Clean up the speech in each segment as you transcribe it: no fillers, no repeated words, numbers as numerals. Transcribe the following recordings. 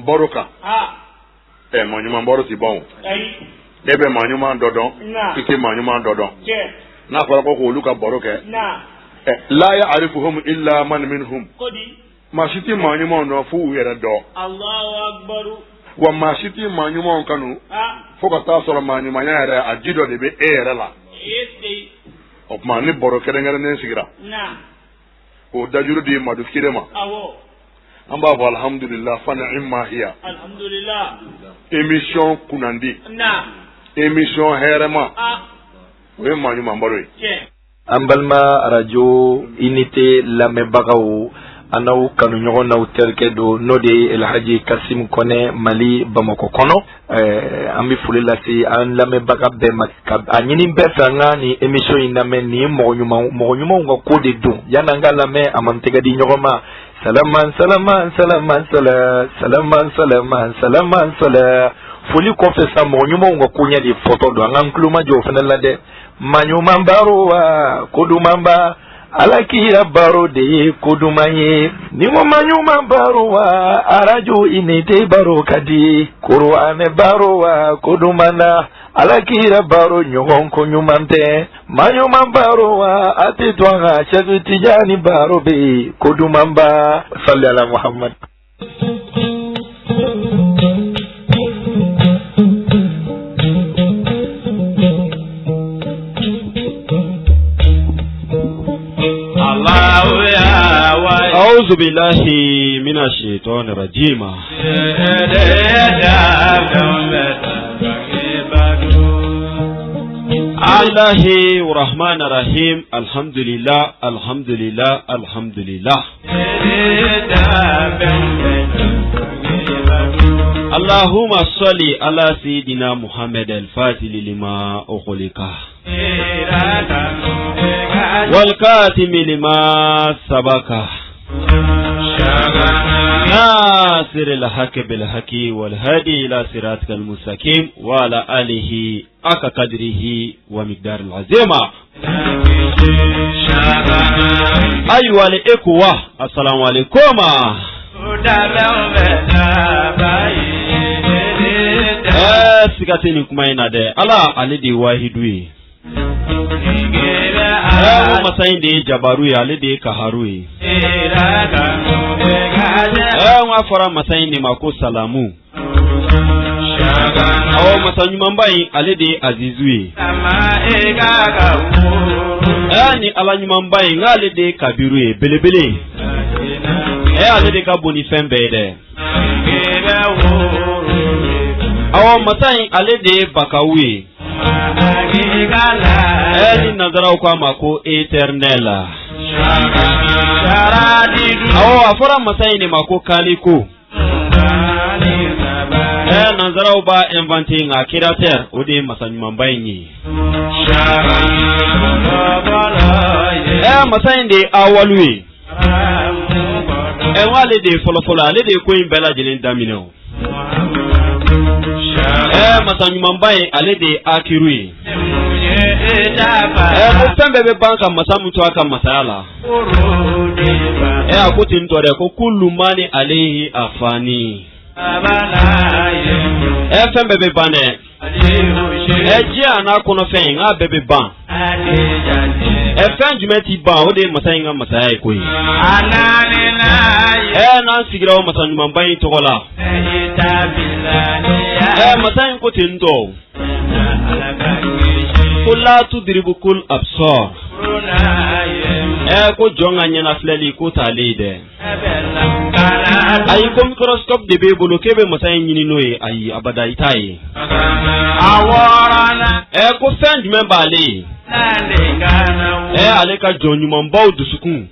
boroka manyuma boro si bon ebe manyuma dodon ike manyuma dodon na fara ko luka boroke la ya'rifuhum illa man minhum mashiti manyuma no fu yere do Allahu akbar wa mashiti manyuma kanu foka ta soro manyuma yere ajido de be ere la o mani boroke ngere ne sigira o dajuru di madu kirema amba wa alhamdulillah fa ni'ma hiya alhamdulillah émission kunandi émission herema we manu mambaro ambalma radio unité lamebagaw anaw kanu nyogo na uterke do node El Hadji Kassim Kone Mali Bamako kono ami fulela si an lamebaga be makab anyini be fanga ni émission iname ni mo nyuma ngo kode do yananga lame amantega di nyogo ma salaman foli confessa mo nyuma ngo kunya di photo do ngankluma jo fenela de manyuma mbarowa kodumamba alakira baro de kodumaye ni mo manyuma barowa arajo inete baro kadi qur'ane barowa kodumana alakira baro nyogon ko nyumante manyuma barowa atitwanga chezu tijani baro be kodumamba salli ala muhammad أعوذ بالله من الشيطان الرجيم الله الرحمن الرحيم الحمد لله الحمد لله الحمد لله اللهم صل على سيدنا محمد الفاتح لما أخلق والكاتم لما سبق ناصر الحق بالحق والهادي إلى صراطك المستقيم وعلى آله حق قدره ومقدار العظيم. أيها الإخوة السلام عليكم. Sikateni kumaina de ala alidi wahidui masaindi jabarui alidi kaharui fara masaindi mako salamu masanyumambai alidi azizui ni ala nyumambai ngalidi kabirui belebele alidi kabuni fembede masai alede bakawi ni nazara kwa mako eternela afora masai ni mako kaliko nazara ba inventing a créateur odi masanyuma mbayi masai de awalui wale de folofolo alede ko imbela jinin damino masanyuma mbaye alede akirui mutembe banka masamuto aka masala akuti ntore ko kullu mani alayhi afani fembe bane eje na kono fen a bebe ban jumeti ban ode masayinga masaya ko na sigira o masanyuma mbaye togola masayin ko tindo kula tudribu kul absar ko jonga nyana fleli ko talide ay ko microscope de be bolo kebe masayin nyini noye ay abada itai awarana ko send member le ale ka jon nyuma mbaw dusukun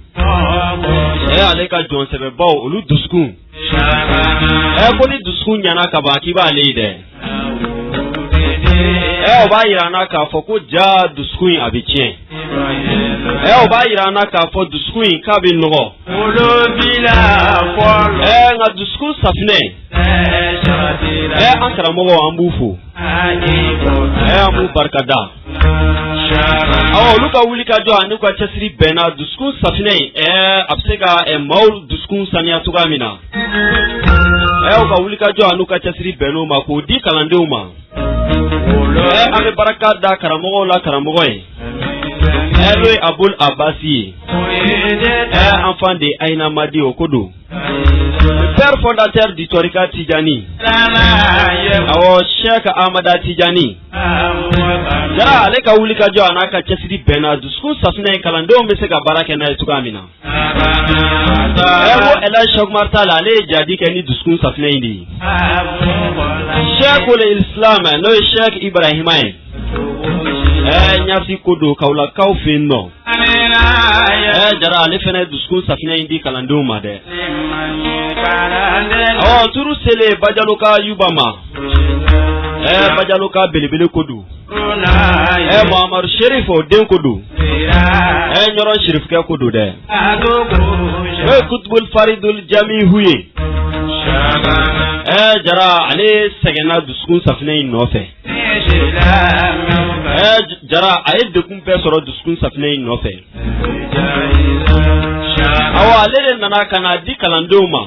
ale jon sebe baw olu dusukun ko ni dusukun nyana ka ba ki ba le de o ba irana ka fo ko ja dusukun abicien o ba irana ka fo dusukun ka bi nogo olobila fo nga dusukun safne ankara mogo ambufu amu barkada luka wulika jo anu kwa chesri bena dusukun safne absega maul dusukun sania tugamina ka wuli ka jɔ anu ka cɛsiri bɛnn'o ma k'o di kalandenw ma. An bɛ barika da karamɔgɔw la karamɔgɔ ye. N'o ye Abul Abasi ye. Enfant de Aïna Madi au Kodo. Le père fondateur du Torika Tidjani. Cheikh Ahmada Tidjani. Jara ale ka wuli ka jɔ a n'a ka cɛsiri bɛnna dusukun safinɛ ye kalandenw bɛ se ka baara kɛ n'a ye cogoya min na. Ko Elhadji Cheikh Oumar Tall ale ye jadi kɛ ni dusukun safinɛ in de ye. Cheikhul Islam n'o ye Cheikh Ibrahima ye. Ɲasi ko don Kaolakaw fɛ yen nɔ. Jara ale fɛnɛ dusukun safinɛ in di kalandenw ma dɛ. Turu sele Bajaloka Yuba ma. Bajaloka belebele ko don. Muhammadu Sherif o den ko don. Ɲɔrɔ Sherifkɛ ko don dɛ. Kutubul Faridul Jamihu ye. Jara ale sɛgɛnna dusukun safinɛ in nɔfɛ. Jara a ye dekun bɛɛ sɔrɔ dusukun safinɛ in nɔfɛ. Ale de nana ka na di kalandenw ma.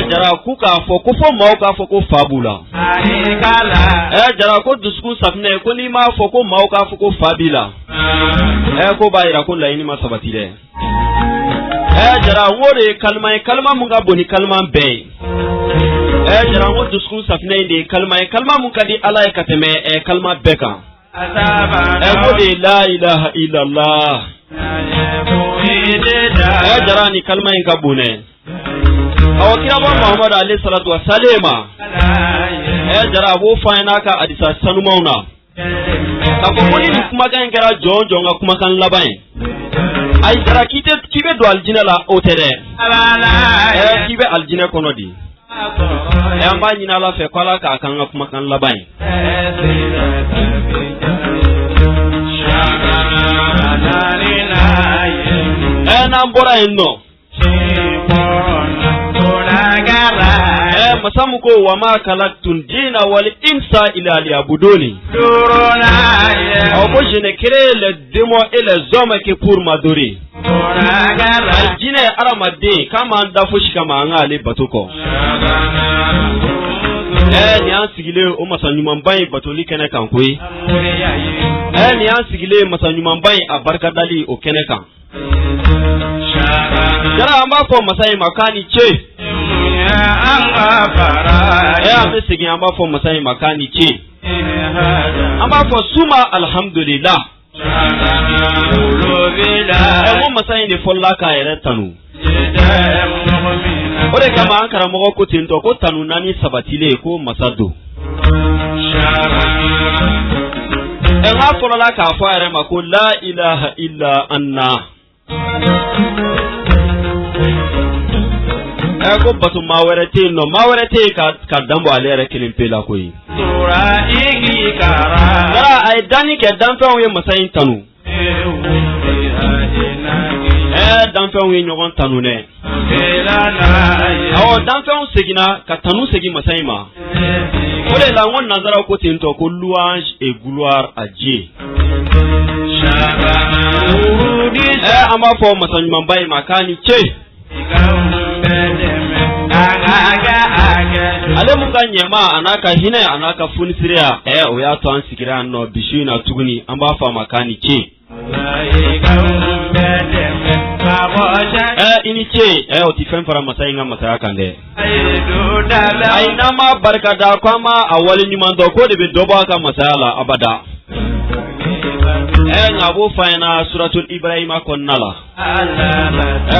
Jara k'u k'a fɔ ko fɔ maaw k'a fɔ ko fa b'u la. Jara ko dusukun safinɛ ko n'i m'a fɔ ko maaw k'a fɔ ko fa b'i la. Ko b'a yira ko laɲini ma sabati dɛ. Jara n ko de ye kalima ye kalima mun ka bon ni kalima bɛɛ ye. Jara n ko dusukun safinɛ in de ye kalima ye kalima mun ka di Ala ye ka tɛmɛ kalima bɛɛ kan. Ko de ye la ilaha illallah. Jara ni kalima in ka bon dɛ. Kiraba Muhammadu alayhi salatu wa salama. Jara b'o fɔ an n'a ka hadisa sanumanw na. K'a fɔ ko ni nin kumakan in kɛra jɔn jɔn ka kumakan laban ye. Ayi Jara k'i bɛ don alijinɛ la o tɛ dɛ. K'i bɛ alijinɛ kɔnɔ de. An b'a ɲini Ala fɛ ko Ala k'a k'an ka kumakan laban ye. N'an bɔra yen nɔ. Masamu ko wa ma khalaqtul jinna wal insa illa liya'buduni. Je ne crée les démons et les hommes que pour m'adorer. Jinne aramaden kama anda foshi kama anga ale batoko. Ni an sigile o masanyuman bayi batoli kene kan koyi. Ni an sigile masanyuman bayi a barkadali o kene kan. Jara an b'a fɔ masa in ma k'a ni ce. An bɛ segin an b'a fɔ masa in ma k'a ni ce. An b'a fɔ suma alhamdulillah. Ko masa in de fɔlɔla k'a yɛrɛ tanu. O de kama an karamɔgɔ ko ten tɔ ko tanu naani sabatilen ko masa don. N'a fɔlɔla k'a fɔ a yɛrɛ ma ko la ilaha illa anna. Ko bato maa wɛrɛ tɛ yen nɔ maa wɛrɛ tɛ yen ka danbɔ ale yɛrɛ kelen pe la koyi. Jara a ye danni kɛ danfɛnw ye masa in tanu. Danfɛnw ye ɲɔgɔn tanu dɛ. Danfɛnw seginna ka tanu segin masa in ma. O de la n ko nanzaraw ko ten tɔ ko louange et gloire à Dieu. An b'a fɔ masa ɲumanba in ma k'a ni ce. Ale mun ka ɲɛma a n'a ka hinɛ a n'a ka funisiriya o y'a to an sigira yan nɔ bisu in na tuguni an b'a fɔ a ma k'a ni ce. I ni ce o ti fɛn fara masa in ka masaya kan dɛ. Ayi n'an m'a barikada ko an m'a a wale ɲuman dɔn k'o de bɛ dɔ bɔ a ka masaya la abada. Nka a b'o f'a ɲɛna suratul Ibrahima kɔnɔna la.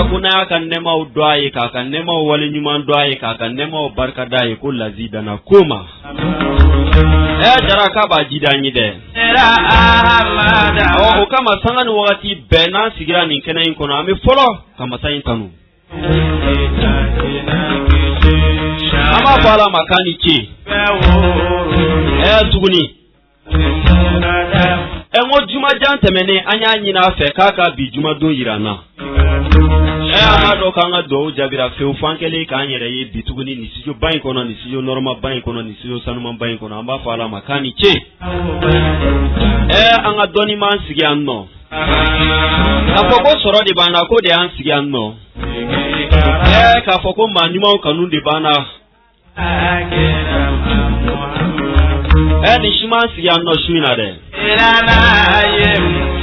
Ko n'a y'a ka nɛmaw dɔn a ye k'a ka nɛmaw wale ɲuman dɔn a ye k'a ka nɛmaw barikada a ye ko lazidana ko ma. Jara k'a b'a jida an ye dɛ. O kama sanga ni wagati bɛɛ n'an sigira nin kɛnɛ in kɔnɔ an bɛ fɔlɔ ka masa in tanu. An b'a fɔ Ala ma k'a ni ce. Tuguni. N ko jumajan tɛmɛnen an y'a ɲini a fɛ k'a ka bi jumadon yira an na. An b'a dɔn k'an ka dugawu jaabira fewu f'an kɛlen k'an yɛrɛ ye bi tuguni nin studio ba in kɔnɔ nin studio normal ba in kɔnɔ nin studio sanuman ba in kɔnɔ an b'a fɔ Ala ma k'a ni ce. An ka dɔnni m'an sigi yan nɔ. K'a fɔ ko sɔrɔ de b'an na ko de y'an sigi yan nɔ. k'a fɔ ko maa ɲumanw kanu de banna ni siman sigi yan nɔ su in na dɛ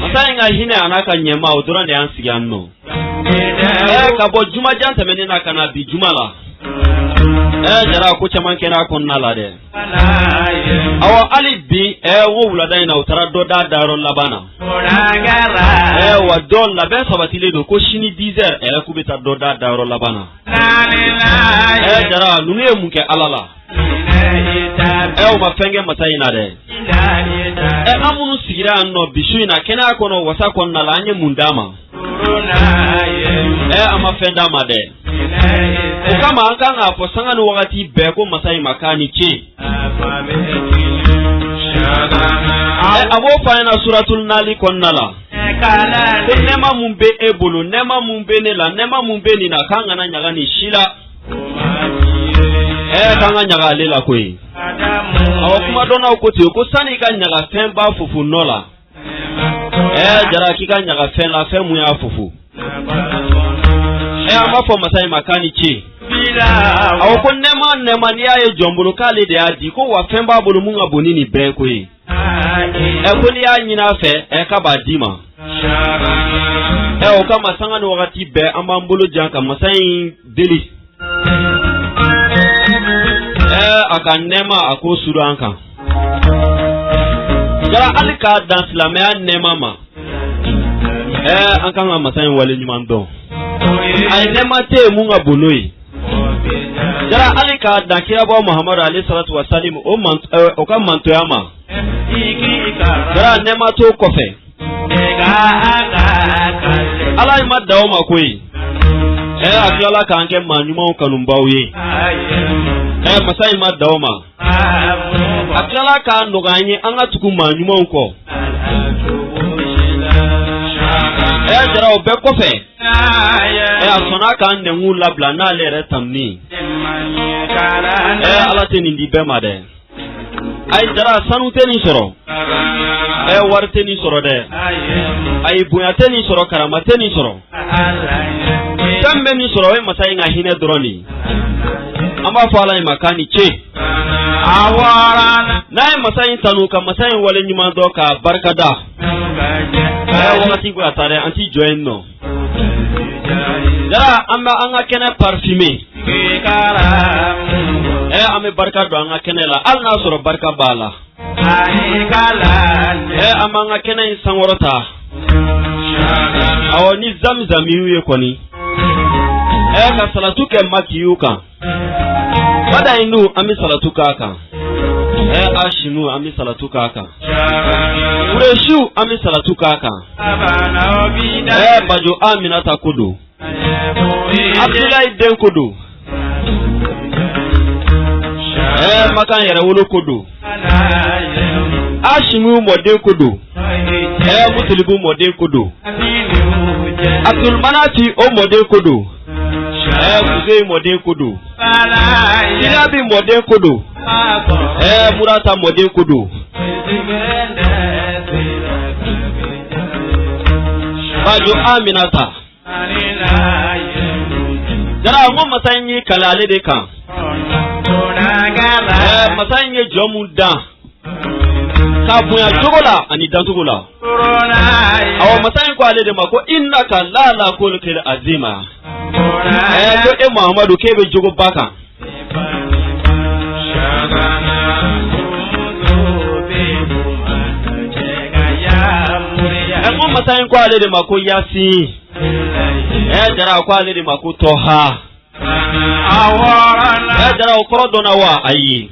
masa in ka hinɛ a n'a ka ɲɛma o dɔrɔn de y'an sigi yan nɔ ka bɔ jumajan tɛmɛnen na ka na bi juma la jara ko caman kɛra a kɔnɔna la dɛ awɔ hali bi wo wulada in na u taara dɔ da dayɔrɔ laban na wa dɔ labɛn sabatilen don ko sini 10 heures k'u bɛ taa dɔ da dayɔrɔ laban na jara ninnu ye mun kɛ ala la o ma fɛn kɛ masa in na dɛ an minnu sigira yan nɔ bi su in na kɛnɛya kɔnɔ wasa kɔnɔna la an ye mun d'a ma an ma fɛn d'a ma dɛ o kama an kan k'a fɔ sanga ni wagati bɛɛ ko masa in ma k'a ni ce a b'o fɔ an ɲɛna suratul nali kɔnɔna la ko nɛɛma mun bɛ e bolo nɛɛma mun bɛ ne la nɛɛma mun bɛ nin na k'an kana ɲaga nin si la k'an ka ɲaga ale la koyi awɔ kuma dɔnnaw ko ten ko sani i ka ɲaga fɛn ba fufu nɔ la jara k'i ka ɲaga fɛn la fɛn mun y'a fufu an b'a fɔ masa in ma k'a ni ce awɔ ko nɛɛma n'i y'a ye jɔn bolo k'ale de y'a di ko wa fɛn b'a bolo mun ka bon ni nin bɛɛ koyi ko n'i y'a ɲini a fɛ k'a b'a d'i ma o kama sanga ni wagati bɛɛ an b'an bolo jan ka masa in deli a ka nɛɛma a k'o suru an kan jara hali k'a dan silamɛya nɛɛma ma an kan ka masa in wale ɲuman dɔn a ye nɛɛma tɛ yen mun ka bon n'o ye jara hali k'a dan kirabɔ muhamadu alayhi salatu wa salim o ka mantoya ma jara nɛɛma t'o kɔfɛ ala ye ma da o ma koyi a tilala k'an kɛ maa ɲumanw kanubaw ye masa in ma da o ma a tilala k'a nɔgɔya an ye an ka tugu maa ɲumanw kɔ jara o bɛɛ kɔfɛ a sɔnna k'an nɛngu labila n'ale yɛrɛ tanuni ala tɛ nin di bɛɛ ma dɛ ayi jara sanu tɛ nin sɔrɔ wari tɛ nin sɔrɔ dɛ ayi bonya tɛ nin sɔrɔ karama tɛ nin sɔrɔ fɛn bɛ min sɔrɔ o ye masa in ka hinɛ dɔrɔn de an b'a fɔ ala in ma k'a ni ce n'a ye masa in tanu ka masa in wale ɲuman dɔn k'a barikada wagati ko a taa dɛ an t'i jɔ yen nɔ jara an bɛ an ka kɛnɛ parfumé an bɛ barika don an ka kɛnɛ la hali n'a sɔrɔ barika b'a la an b'an ka kɛnɛ in sankɔrɔta awɔ ni zamzamiw ye kɔni ka salatu kɛ makiyu kan badayin nu an bɛ salatu k'a kan ashinu an bɛ salatu k'a kan kureshiw an bɛ salatu k'a kan bajo aminata ko don abdulayi den ko don makan yɛrɛ wolo ko don ashimu mɔden ko don mutalibu mɔden ko don abdulmanati o mɔden ko don kuzeyi mɔden ko don ilabi mɔden ko don murata mɔden ko don bajo aminata jara n ko masa in ye kale ale de kan masa in ye jɔn mun dan k'a bonya cogo la ani dancogo la awɔ masa in ko ale de ma ko innaka la khuluqin azima ko e muhammadu k'e bɛ jogo ba kan ko masa in ko ale de ma ko yasin jara ko ale de ma ko tɔha jara o kɔrɔ dɔnna wa ayi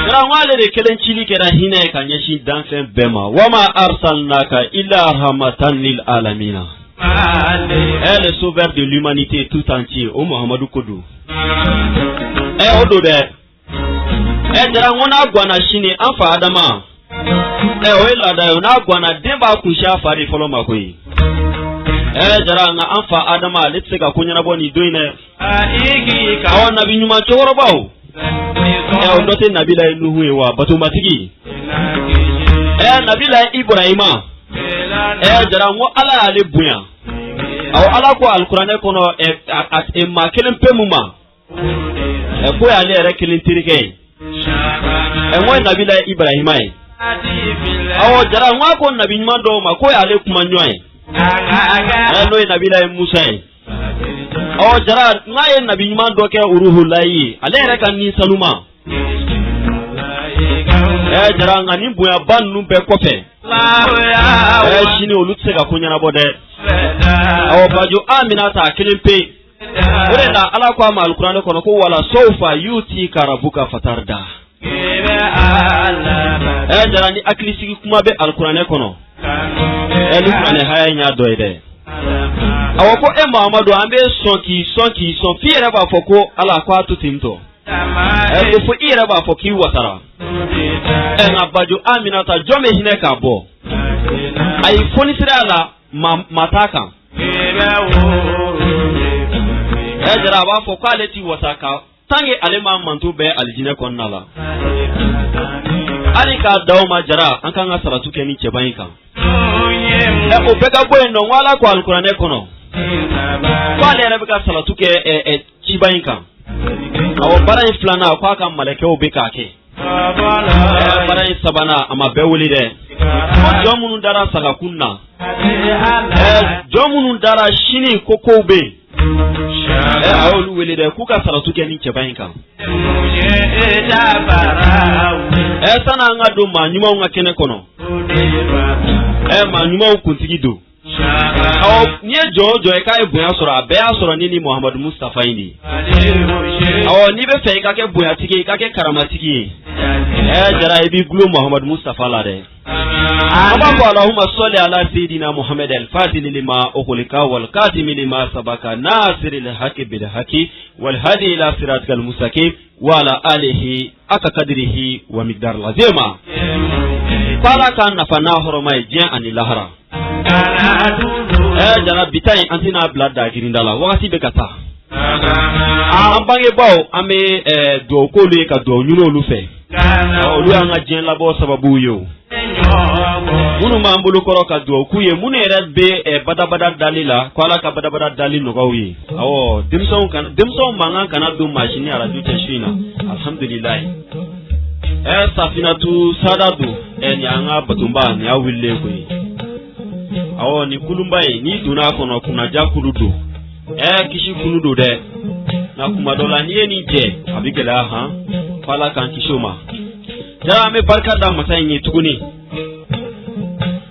jara n ko ale de kelen cili kɛra hinɛ ye ka ɲɛsin danfɛn bɛɛ ma wama arsalnaka illa rahmatan lil alamina le sauveur de l'humanité tout entier o muhammadu ko don o don dɛ jara n ko n'a gwana sini an fa adama o ye laada ye n'a gwana den b'a kunsi a fa de fɔlɔ ma koyi jara nka an fa adama ale tɛ se ka ko ɲɛnabɔ nin don in dɛ awɔ nabi ɲuman cɛkɔrɔbaw o dɔ tɛ nabila ye nuhu ye wa batomatigi nabila Ibrahima jara ngo ala ale bunya aw ala ko alquran kono at ma kelen pemuma ko ya le kelen tirike ngo nabila Ibrahima aw jara ngo ko nabi mando ma ko ya le kuma nyoy no nabila Musa aw jara ngaye nabi mando ke uruhulayi ale kan ni saluma jara ngani buya bannu be kofe shini olutse ga kunya na bode aw bajo amina ta kilimpe ore na ala kwa ma alquran kono ko wala sawfa yuti karabuka fatarda jara ni aklisi kuma be alquran kono alquran haya nya doide aw ko Muhammadu ambe sonki son fiere ba foko ala kwa tutimto fo ira ba fo ki watara na bajo amina ta jome hine ka bo ay foni sirala mataka jara ba fo quality wataka tangi alema mantu be aljine konnala ali ka dawma jara an kan asaratu ke ni cebaika o beka boy no wala ko alquran kono wala rabika salatu ke cibaika aw baray flana ko kan malake o beka ke baray sabana ama bewuli de jomunu dara saka kunna jomunu dara shini koko be awlu weli de kuka salatu ke ni cebaika sana ngado ma nyuma nga kene kono ma nyuma kuntigi do aw nie jojo e kai buya sura be asura nini Muhammad Mustafa ini aw ni be fe ka ke buya tigi ka ke karamatigi jara ibi glo Muhammad Mustafa la de Allahumma salli ala sayidina Muhammad al-Fatih lima ukhliqa wal qatim lima sabaka nasiril haqqi bil haqqi wal hadi ila siratal mustaqim wa ala alihi aka qadrihi wa miqdar lazima fala kan nafana horomai jian anilahara jara bitai antina blada girindala wakati be kata ambange bawo ame do ko le ka do nyuno lu fe olu anga jian labo sababu yo munu mambulu koro ka do kuye munu era be badabada dalila kwala ka badabada dalil no gawi awo dimson manga kana do machine ara du teshina alhamdulillah safinatu sadadu nyanga batumba ni awille ko awo ni kulumbai ni duna kono kuna jakuludu kishi kuludu de na kuma dola ni ni je abigela ha fala kan kishoma jara me barka da masayin yi tukuni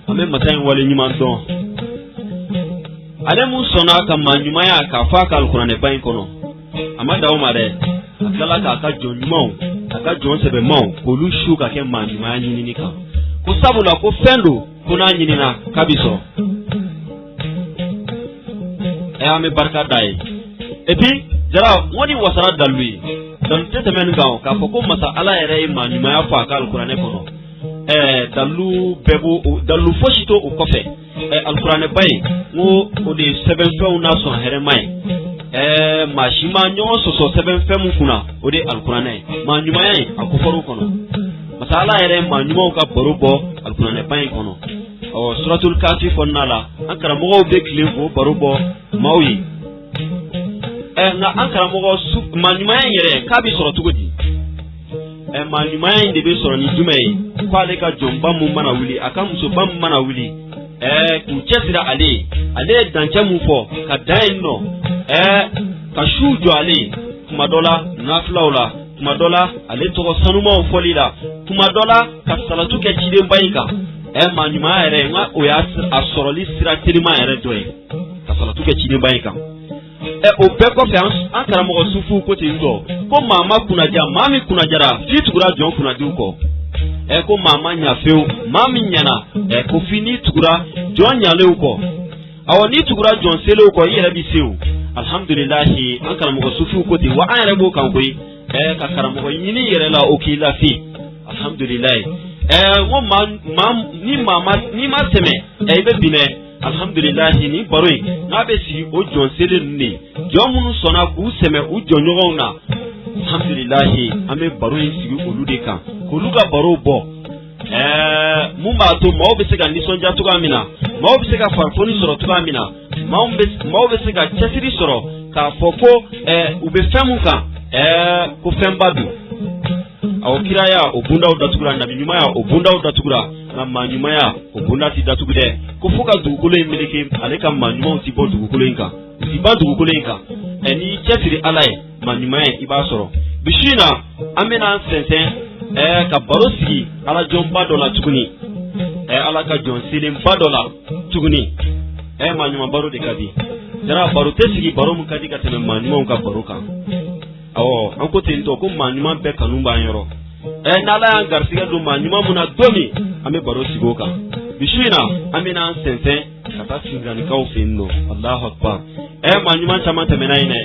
ame masayin wale nyima don ale mun sona kan manyuma ya ka fa ka alquran e bayin kono amada o mare akala ka jonjumon aka jon sebe mon ko lu shu ka ke manyuma nyini ni kan ko sabula ko fendo kuna nyini na kabiso ame barka dai epi jara woni wasara dalwi dan tete men gawo ka foko masa ala ere manyuma ya fa ka alquran e kono dalu bebo dalu foshito o kofe alquran bay ngo o de 7 fe na so here mai mashima nyo so 7 fe mu kuna o de alquran ma nyuma yai akuforo kono masala ere ma nyuma ka barubo alquran bay kono o suratul kafi fonnala ankara mo be klevo barubo mawi na ankara mo ma nyuma yere kabi suratu godi ma nyuma de be soro ni jumai kwale ka jomba mu mana wuli aka muso bam mana wuli ku chesira ale danche mu fo ka dai no ka shujo ale kuma dola naflaula kuma dola ale to sanuma o folila kuma dola ka salatu ke chide mbaika ma nyuma ere nga o ya asoroli sira tirima ere doe ka salatu ke chide mbaika o beko fiance ankara mo sufu ko te ndo ko mama kuna ja mami kuna jara fitugura jon kuna duko ko mama nya feu mami nyana ko fini tugura jon nyale uko awoni tugura jon sele uko yere bi seu alhamdulillah ankara mo sufu ko te wa ayre bo kan koy ka karamo ko yini yere la o ki la fi alhamdulillah wo ni ma teme be bine alhamdulillah ni baroy na be si o jon sele ni jomunu sona ku seme u jonyogo na alhamdulillah ame baroy si olude kan ko luga baro bo mun b'a to maaw bɛ se ka nisɔndiya cogoya min na, maaw bɛ se ka farifoni sɔrɔ cogoya min na, maaw bɛ se ka cɛsiri sɔrɔ k'a fɔ ko u bɛ fɛn mun kan ko fɛnba don. Aw kiraya o bundaw datugura, nabi ɲumanya o bundaw datugura, nka maa ɲumanya o bunda ti datugu dɛ. Ko fo ka dugukolo in meleke ale ka maa ɲumanw ti bɔ dugukolo in kan, u ti ban dugukolo in kan. N'i cɛsiri Ala ye maa ɲumanya i b'a sɔrɔ. Bisi in na an bɛna an sɛnsɛn ka baro sigi Ala jɔnba dɔ la tuguni, Ala ka jɔn selenba dɔ la tuguni. Maa ɲuman baro de ka di. Jara baro tɛ sigi baro mun ka di ka tɛmɛ maa ɲumanw ka baro kan. Awɔ, an ko ten tɔ ko maa ɲuman bɛɛ kanu b'an yɔrɔ. N'Ala y'an garisɛgɛ don maa ɲuman mun na don min an bɛ baro sigi o kan. Bisi in na an bɛna an sɛnsɛn ka taa sinzannikaw fɛ yen nɔ. Alahu akbar. Maa ɲuman caman tɛmɛna yen dɛ.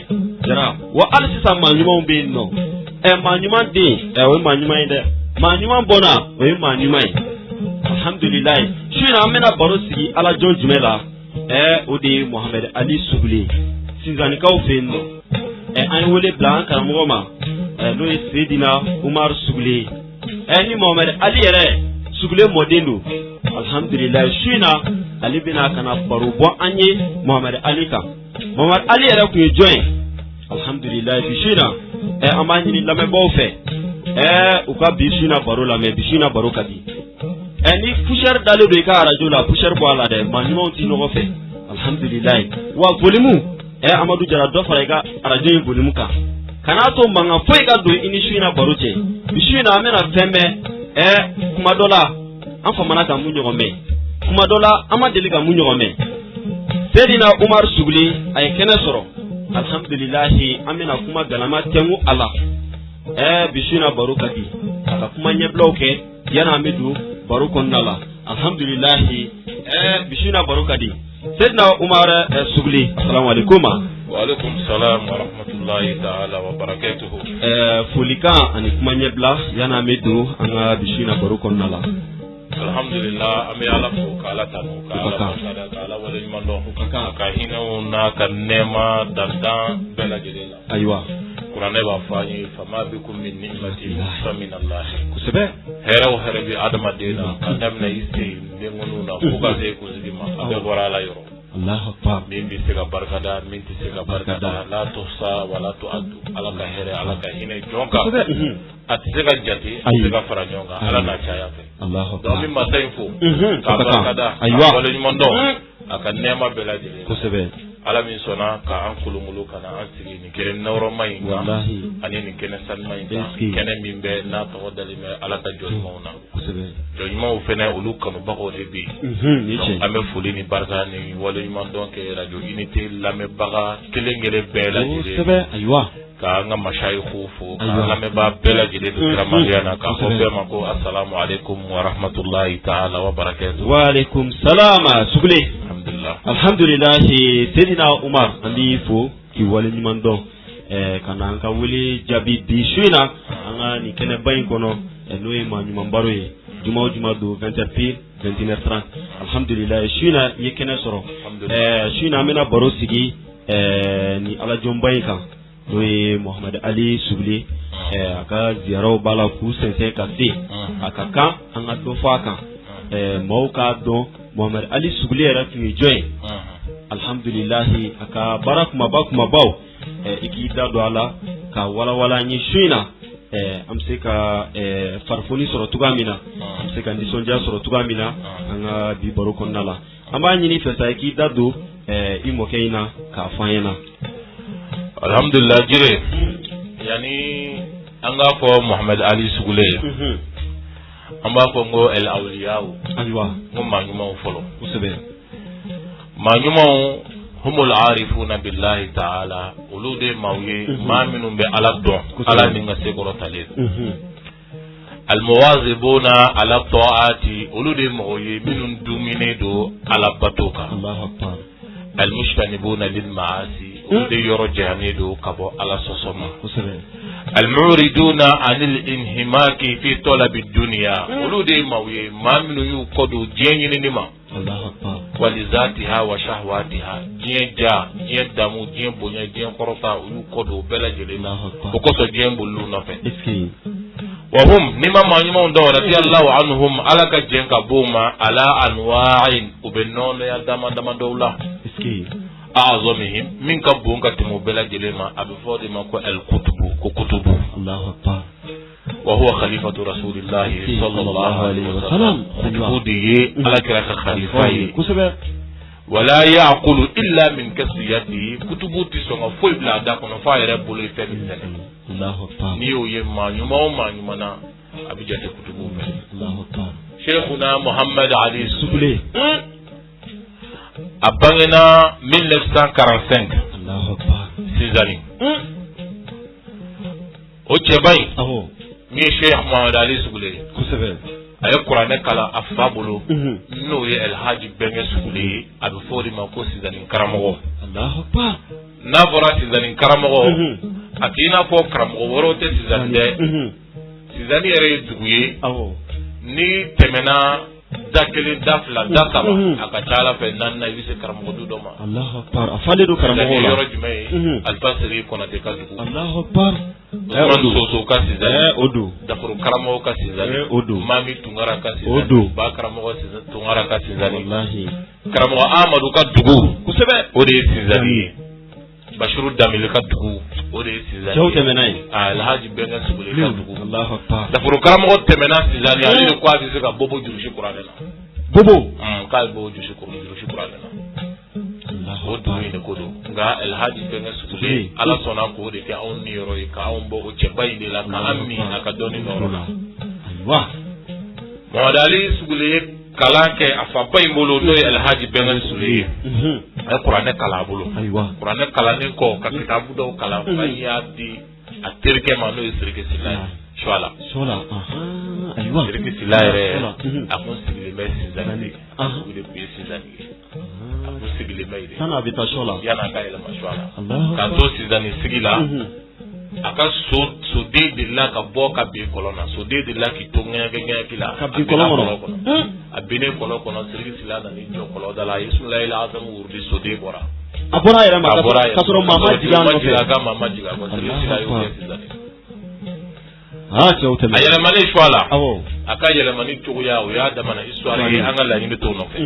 Jara, wa hali sisan maa ɲumanw bɛ yen nɔ. Maa ɲuman den o ye maa ɲuman ye dɛ. Maa ɲuman bɔnna o ye maa ɲuman ye. Alhamdulilayi. Su in na an bɛna baro sigi Ala jɔn jumɛn la? O de ye Mohamed Ali Sugule. Sinzannikaw fɛ yen nɔ. An ye wele bila an karamɔgɔ ma n'o ye Seydina Umar Sugule. Ni Mohamed Ali yɛrɛ Sugule mɔden don. Alhamdulilayi. Su in na ale bɛna ka na baro bɔ an ye Mohamed Ali kan. Mohamed Ali yɛrɛ tun ye jɔn ye? Alhamdulilayi. Bisi in na an b'a ɲini lamɛnbaaw fɛ u ka bisi in na baro lamɛn. Bisi in na baro ka di. Ni poussière dalen don i ka radio la, poussière bɔ a la dɛ. Maa ɲumanw ti ɲɔgɔn fɛ. Alhamdulilayi. Wa volume Amadu Jara dɔ fara i ka radio in volume kan. Kana to mankan foyi ka don i ni su in na baro cɛ. Bisi in na an bɛna fɛn bɛɛ kuma dɔ la an famana ka mun ɲɔgɔn mɛn, kuma dɔ la an ma deli ka mun ɲɔgɔn mɛn. Seydina Umar Sugule a ye kɛnɛ sɔrɔ. Alhamdulilahi. An bɛna kuma galama tɛngu a la. Bisi in na baro ka di. A ka kuma ɲɛbilaw kɛ yanni an bɛ don baro kɔnɔna la. Alhamdulilahi. Bisi in na baro ka di. Seydina Umar Sugule, assalamu alaikum. Wa alaikum salam wa rahmatullahi ta'ala wa barakatuhu. Folikan ani kuma ɲɛbila yanni an bɛ don an ka bisi in na baro kɔnɔna la. Alhamdulillah, an bɛ Ala fo k'Ala tanu, k'Ala barikada, k'Ala waleɲuman dɔn, ka hinɛw n'a ka nɛɛma dantan bɛɛ lajɛlen la. Ayiwa. Kuranɛ b'a fɔ an ye fama bikum min ni'matin famin Allah. Kosɛbɛ. Hɛrɛ o hɛrɛ bɛ adamaden na ka daminɛ i sen denŋunu na fo ka se kunsigi ma, a bɛɛ bɔra Ala yɔrɔ. Allahu akbar. Min bɛ se ka barikada, min tɛ se ka barikada, la tuhsa wa la tu'addu. Ala ka hɛrɛ, Ala ka hinɛ jɔn kan. A tɛ se ka jate, a tɛ se ka fara ɲɔgɔn kan. Ala n'a caya fɛ. Allahu akbar. Donc min masa in fo, k'a barikada, k'a waleɲuman dɔn, a ka nɛɛma bɛɛ lajɛlen. Kosɛbɛ. Ala min sɔnna k'an kolongolo ka na an sigi nin kɛnɛ nɔrɔma in kan ani nin kɛnɛ sanuma in kan, kɛnɛ min bɛ n'a tɔgɔ dalen bɛ Ala ka jɔn ɲumanw na. Jɔn ɲumanw fɛnɛ olu kanubagaw de bɛ yen. An bɛ foli ni barika ni waleɲuman dɔn kɛ radio unité lamɛnbaga kelen kelen bɛɛ lajɛlen. Ayiwa. K'an ka masayikow fo, k'an lamɛnbaga bɛɛ lajɛlen don kiramaya na, k'a fɔ bɛɛ ma ko assalamu alaikum wa rahmatullahi ta'ala wa barakatuh. Wa alaikum salam Sugule. Alhamdulillah. Seydina Umar an b'i fo k'i waleɲuman dɔn. Ka na an ka wele jaabi bi su in na an ka nin kɛnɛba in kɔnɔ n'o ye maa ɲuman baro ye. Juma o juma don 20h pile 21h30. Alhamdulillah. Su in na i ye kɛnɛ sɔrɔ. Su in na an bɛna baro sigi ni Ala jɔnba in kan n'o ye Mohamed Ali Sugule. A ka ziyaraw b'a la k'u sɛnsɛn ka se. A ka kan an ka dɔ fɔ a kan. Maaw k'a dɔn Mohamed Ali Sugule yɛrɛ tun ye jɔn ye. Alhamdulilahi. A ka baara kumabaw i k'i da don a la ka walawala an ye su in na. An bɛ se ka farifoni sɔrɔ cogoya min na, an bɛ se ka nisɔndiya sɔrɔ cogoya min na an ka bi baro kɔnɔna la. An b'a ɲini fɛ sa i k'i da don i mɔkɛ in na k'a fɔ an ɲɛna. Alhamdulillah jire, yani an k'a fɔ Mohamed Ali Sugule ye, an b'a fɔ n ko el awliyaw. Ayiwa. N ko maa ɲumanw fɔlɔ. Kosɛbɛ. Maa ɲumanw humul arifuna billahi ta'ala, olu de maaw ye maa minnu bɛ Ala dɔn, Ala ni ka sekɔrɔtalen. Almuwazibuna ala ta'ati, olu de mɔgɔw ye minnu duminen don Ala bato kan. Allahu akbar. Almushtanibuna lil ma'asi, olu de yɔrɔ jayanen don ka bɔ Ala sɔsɔ ma. Kosɛbɛ. Almuriduna anil inhimaki fi talabi dunya, olu de maaw ye maa minnu y'u kɔ don diɲɛ ɲinini ma. Allahu akbar. Walizatiha wa shahwatiha, diɲɛ ja, diɲɛ damu, diɲɛ bonya, diɲɛ kɔrɔta, olu kɔ don bɛɛ lajɛlen na. O kɔsɔn diɲɛ b'olu nɔfɛ. وهم نما ما يمون دون رضي الله عنهم على كجنك بوما على أنواع وبنون يا دم دولة أعظمهم من كبون كتمو بلا جلما أبي فاضي ما كو الكتب الله أكبر وهو خليفة رسول الله صلى الله عليه وسلم خطبه على كراك خليفة ولا يعقل إلا من كسب يده كتبه تسوى فوي بلا داكونا فاير بولي فمسنة الله أكبر نيو يما نيوما أبي جات كتبه الله أكبر شيخنا محمد علي السبلي أبغينا 1945 الله أكبر سيزاني أوتشباي مي شيخ محمد علي السبلي كسبة أي قرآن كلا أفابلو نوي الحاج بني سبلي أبي فوري ما كو سيزاني كرامو الله أكبر نافورا سيزاني كرامو أكينا فو كرامو وروتي سيزاني يري دوغي ni temena dakeli dafla dasaba akachala fe nanna yise karamogo du doma Allahu akbar afale do karamogo la yoro jumay albasri kona de kadu Allahu akbar man soso kasi zali odu dafuru karamogo kasi zali odu mami tungara kasi zali odu ba karamogo tungara kasi zali wallahi karamogo amadu ka dugu kusebe ode sizali bashiru damil ka dugu ode sizali jawte menay alhaji benga subule ka dugu Allahu akbar dafuru karamogo temena sizali ali ko asi ka bobo jurushi qur'ana bobo kal bobo jurushi qur'ana o duwi ne kodo nga alhaji benga subule ala sona ko de ka on ni yoro ka on bo o chebay de la ka ammi aka doni norona wa modali subule kalanke afabay mbolo do alhaji benga subule ay qur'ana kala bolo aywa qur'ana kala ne ko ka kitabu do kala fayya di aterke mano isrike silay shola aywa isrike silay re akon sigile messi zani akule pesi zani akon sigile meide sana bita shola yana ka ila mashola kanto sizani sigila aka so de la ka boka be kolona so de la ki to ngaya kila ka bi kolona abine kolona sirgi silana ni jo kolo dala yisulaila ila azam urdi so de bora abora yera ma ka soro mama jiga no fe ga mama jiga ko sirgi silaya yo sizani chawte ma ayela mane shwala awo aka yela mane to ya o ya da mana histoire yi angala ni to no fe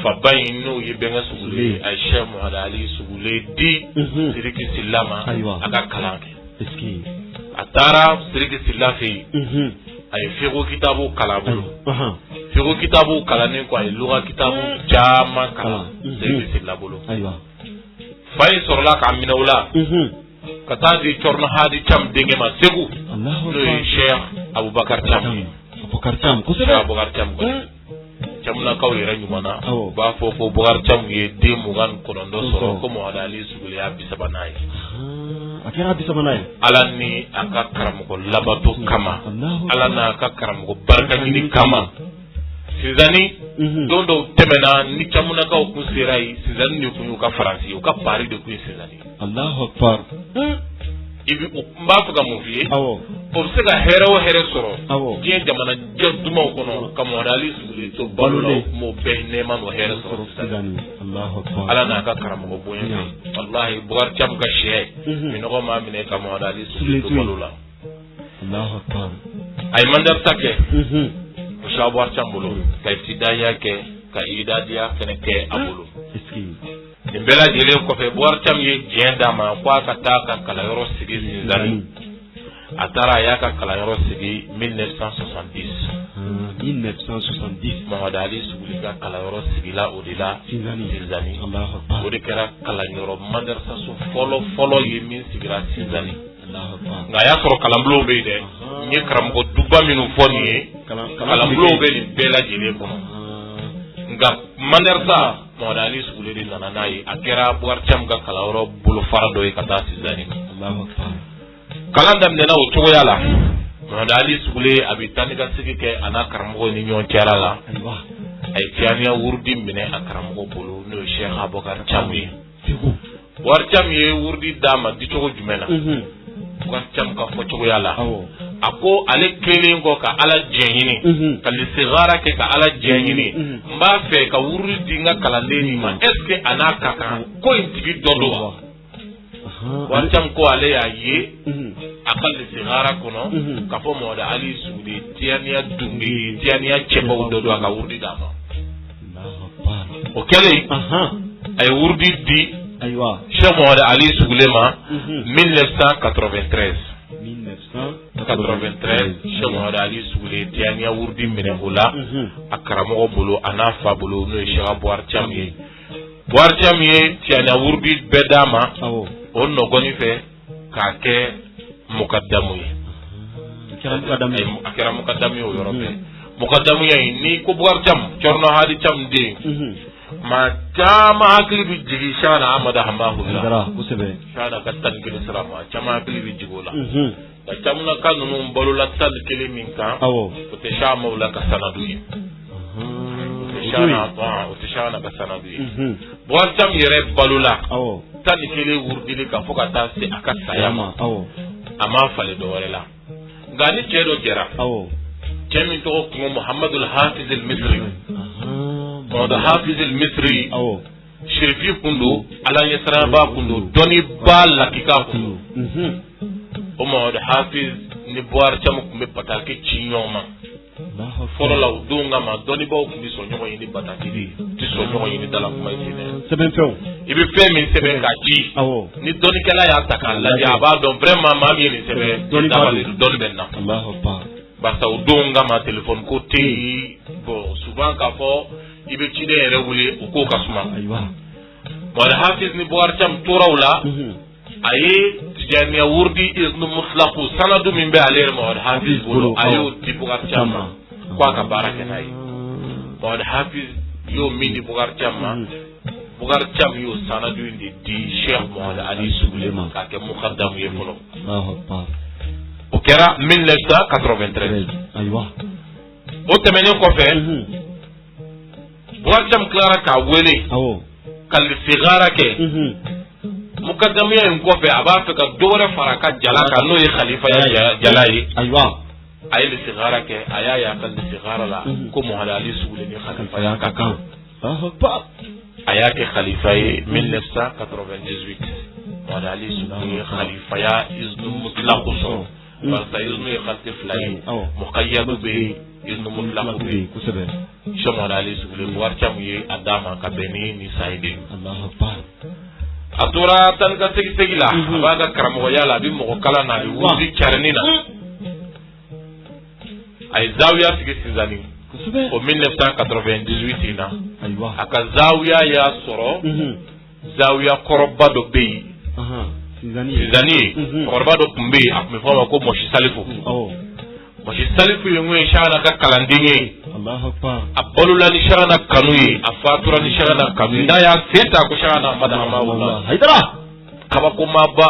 fabayin no yebenga sugule ay Sheikh Muhammad Ali sugule di siriki silama aka kalanke eski atara siriki silafi ay fiqhu kitabu kalabulu fiqhu kitabu kalane ko ay lugha kitabu jama kala siriki silabulu aywa fay sorla ka minawla kata di chorno hadi cham denge ma segu no Sheikh Abubakar Cham ko se Abubakar Cham ko jamna kaw yera nyumana ba fofo bugar cham ye de mugan konondo soro ko mo adali sugule ya bisabanay akira bisabanay alani aka karam ko labato kama alana aka karam ko barka ni kama sizani dondo temena ni chamuna kaw ku sirai sizani ni ku ka faransi ka pari de ku sizani Allahu akbar ibi mba fuga mu fiye pour se ga here soro je jamana je duma kono kamo dali sugule to balulo mo behne man o here soro sidani Allahu akbar ala na ka karamo go boye wallahi bugar cham ga she mi no ma mine kamo dali sugule to balula Allahu akbar ay mandar take o shabar cham bolo kay tidaya ke ka idadia kene ke abulu iski Nimbela jele ko fe boar tam ye jenda ma kwa kata ka kala yoro sigi zinzani atara ya ka kala yoro sigi 1970 Muhammad Ali suguli ka kala yoro sigi la odila zinzani Allahu akbar odi kera kala yoro madrasa so follow ye min sigira zinzani Allahu akbar nga ya soro kalamblo be de ni kram ko dubba minu foni kalamblo be ni bela jele ko nga madrasa modali sugule di nana nayi akera bugar cham ga kalawro bulu farado e kata sizani Allahu akbar kalandam nena o togo yala modali sugule abitani ga sigike ana karamo ni nyon tiara la aywa ay tiania wurdi mine akaramo bulu no Sheikh Abubakar Chamwi war cham ye wurdi dama di togo jumena bugar cham ka fo togo yala ako ale kelen ko ka ala jenyini kali sigara ke ka ala jenyini mba fe ka wuri dinga kalande ni ma est ce que anaka ka ko intigi dondo wa warcam ko ale ya ye akal sigara kono ka fo mo da ali suudi tiania dungi tiania chebo do aka wurdi dama o kele ay wurdi di aywa Cheikh Mohamed Ali Sougulema 1993 Cheikh Mohamed Ali Sougule tiania wurdi menebola akaramo bolo anafa bolo no Cheikh Boar Chamiye tiania wurdi bedama on no goni fe ka ke mukaddamu akira mukaddamu yo yorobe mukaddamu ni ko Boar Cham corno hadi cham de ma chama hakli bi jigi shana amada hamahullah kusebe shana katan kile salama chama hakli bi jigola da chamna kanunu balula tal kile minka ko te shama wala ka sanadu shana o shana ka sanadu Boar Cham yere balula tan kile wurdili ka foka ta se akasayama ama fale do wala ngani cedo jera kemi to ko Muhammadul Hafiz al-Misri da Hafiz al-Misri shirifi kundu ala yasra ba kundu doni ba lakika kundu o da Hafiz ni Boar Cham kumbe pataki chinyoma foro la udunga ma doni ba kumbi sonyo yini bataki di ti sonyo yini dala kuma yini seben feo ibi fe min seben kaji ni doni kala ya takalla ya ba don vraiment ma mi ni seben doni benna Allahu akbar basta udunga ma telephone ko ti bo souvent ka fo ibe chide ere wuli uko kasuma aywa wala Hafiz ni Boar Cham turawla aye tijaniya wurdi iznu mutlaqu sanadu min be alayhi wa Hafiz bulu ayo ti Boar Cham kwa ka baraka nay wa Hafiz yo mindi Boar Cham yo sanadu indi di Cheikh Mohamed Ali Sougulema ka ke muqaddam ye folo Allahu akbar o kera 1993 aywa o temene ko fe Boar Cham clara ka wele kal sigara ke mukaddamiya in kofe aba fe ka dore faraka jalaka no ye khalifa ya jalai aywa ay li sigara ke aya ya kal sigara la ko Mohamed Ali Sougule ni khalifa ya ka kan aya ke khalifa 1998 Mohamed Ali Sougule khalifa ya iznu mutlaq so basta iznu ya khalif lai muqayyad bi iznu mutlaq bi kusebe Mohamed Ali Sougule Boar Cham ye adama ka beni ni saide Allahu akbar atura tan ka tegi la baga karamo yala bi mo kala na wudi charnina ay zawiya sigi sinzani o 1998 ina aywa aka zawiya ya soro zawiya koroba do be sinzani koroba do kumbe akme fama ko moshi salifu moshi salifu yengwe shana ka kalandinge Allahu akbar abalula ni shana kanuyi afatura ni shana kanuyi nda ya seta ko shana madama wallah haidara kaba ko maba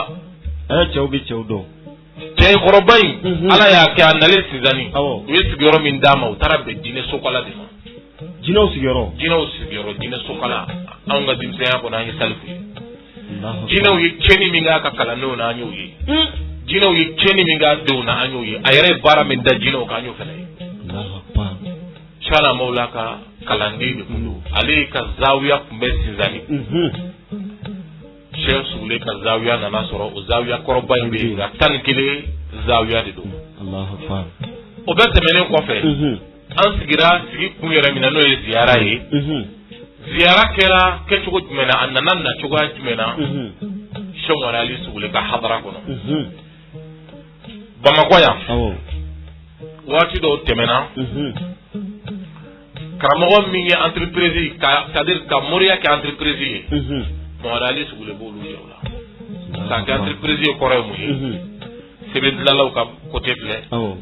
chewdo tay korobai ala ya ke anale sizani wesi goro min dama utara be dine sokola de jino sigoro dine sokola anga dimse ya ko na salifu jino yi cheni minga ka kala no na anyo yi jino yi cheni minga do na anyo yi ayre bara min da jino ka anyo fene Allahu akbar shana maulaka kalandini kundu ali ka zawiya kumbe sinzani Cheikh Sougule ka zawiya na nasoro o zawiya koroba imbe ga tan kile zawiya de do Allahu akbar o bete menen ko fe an sigira sigi kunyere minano e ziyara yi ziyara kera ke chugo jumena annanan na chugo jumena Cheikh Mohamed Ali Sougule ka hadra kono Bamako ya wati do temena karamogo min ye entreprise c'est-à-dire ka moriya ke entreprise Mohamed Ali Sougule bolu yewla ka ke entreprise kore mu ye sebe dilalaw ka côté filɛ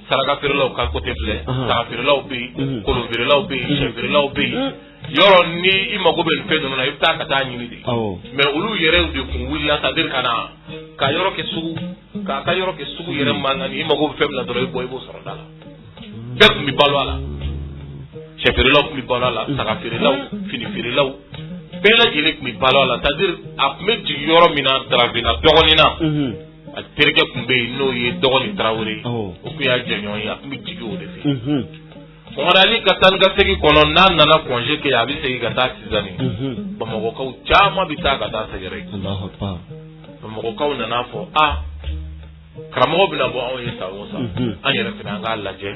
saraka feerelaw ka côté filɛ saga feerelaw bɛ yen kolon feerelaw bɛ yen sɛ feerelaw bɛ yen yɔrɔ ni i mago bɛ nin fɛn ninnu na i bɛ taa ka taa ɲini de mais olu yɛrɛ de kun wulila c'est-à-dire ka na ka yɔrɔ kɛ sugu k'a ka yɔrɔ kɛ sugu yɛrɛ mankan ni i mago bɛ fɛn min na dɔrɔn i bɔ i b'o sɔrɔ da la bɛɛ kun bɛ balo a la sɛ feerelaw kun bɛ balo a la saga feerelaw fini feerelaw bɛɛ lajɛlen kun bɛ balo a la c'est-à-dire a kun bɛ jigin yɔrɔ min na Darabina dɔgɔnin na a terikɛ kun bɛ yen n'o ye dɔgɔnin Tarawele o kun y'a jɛɲɔgɔn ye a kun bɛ jigin o de fɛ Mohamed Ali ka taa ni ka segin kɔnɔ n'a nana congé kɛ a bɛ segin ka taa Sizani Bamakɔkaw caman bɛ taa ka taa sɛgɛrɛ karamɔgɔkaw nana fɔ karamɔgɔ bɛna bɔ anw ye san o san an yɛrɛ fana an k'a lajɛ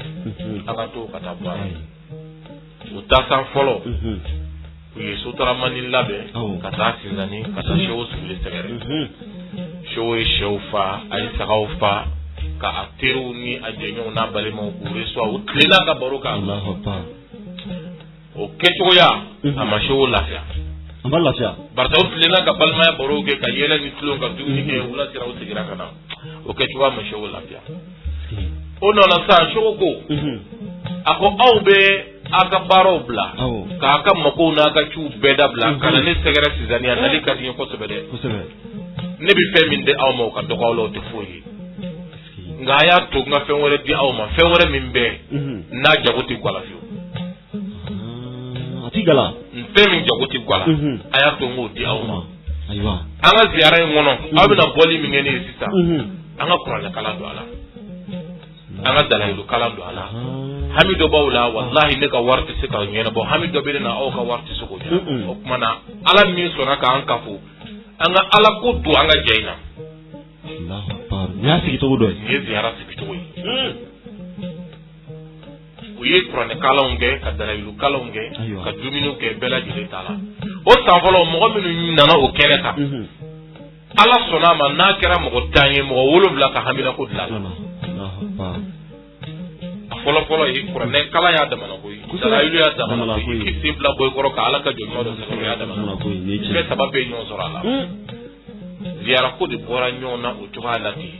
an ka to ka taa baara u tasan fɔlɔ u ye sotaramani labɛn ka taa Sinzani ka taa Sewo Sugule sɛgɛrɛ Sewo ye sɛw fa a ye sagaw fa ka a teriw ni a jɛɲɔgɔnw n'a balimaw k'u reçoit u tilenna ka baro kan o kɛcogoya a ma Sewo lafiya a ma lafiya barisa u tilenna ka balimaya barow kɛ ka yɛlɛ ni tulon ka dumuni kɛ wula sera u seginna ka na o kɛcogoya ma Sewo lafiya o nana sa Sewo ko a ko aw bɛ a ka baaraw bila k'a ka makow n'a ka ciw bɛɛ dabila ka na ne sɛgɛrɛ Sinzani a nali ka di n ye kosɛbɛ dɛ ne bɛ fɛn min di aw ma o ka dɔgɔ aw la o tɛ foyi ye nka a y'a to n ka fɛn wɛrɛ di aw ma fɛn wɛrɛ min bɛ n'a jago tɛ guala fiyewu a ti gala fɛn min jago tɛ guala a y'a to n k'o di aw ma an ka ziyara in kɔnɔ aw bɛna bɔli min kɛ ne ye sisan an ka kuranɛ kalan don a la an ka dalayilu kalan don a la hami dɔ b'aw la walahi ne ka wari tɛ se ka ɲɛnabɔ hami dɔ bɛ ne na aw ka wari tɛ se k'o ɲɛnabɔ o tuma na ala min sɔnna k'an kafo an ka ala ko don an ka jɛ in na ni y'a sigi cogo dɔ ye nin ye ziyara sigi cogo ye u ye kuranɛ kalanw kɛ ka dalayilu kalanw kɛ ka dumuniw kɛ bɛɛ lajɛlen t'a la o san fɔlɔ mɔgɔ minnu nana o kɛnɛ kan ala sɔnna a ma n'a kɛra mɔgɔ 10 ye mɔgɔ 7 ka hamina ko dilan a fɔlɔ ye kuranɛ kalan y'a damana ko ye dalayilu y'a damana ko ye k'i sen bila bɔyi kɔrɔ ka ala ka jɔnɲuman dɔ sɛgɛrɛ y'a damana ko ye bɛɛ saba bɛ ɲɔgɔn sɔrɔ a la ziyara ko de bɔra ɲɔgɔn na o cogoya la ten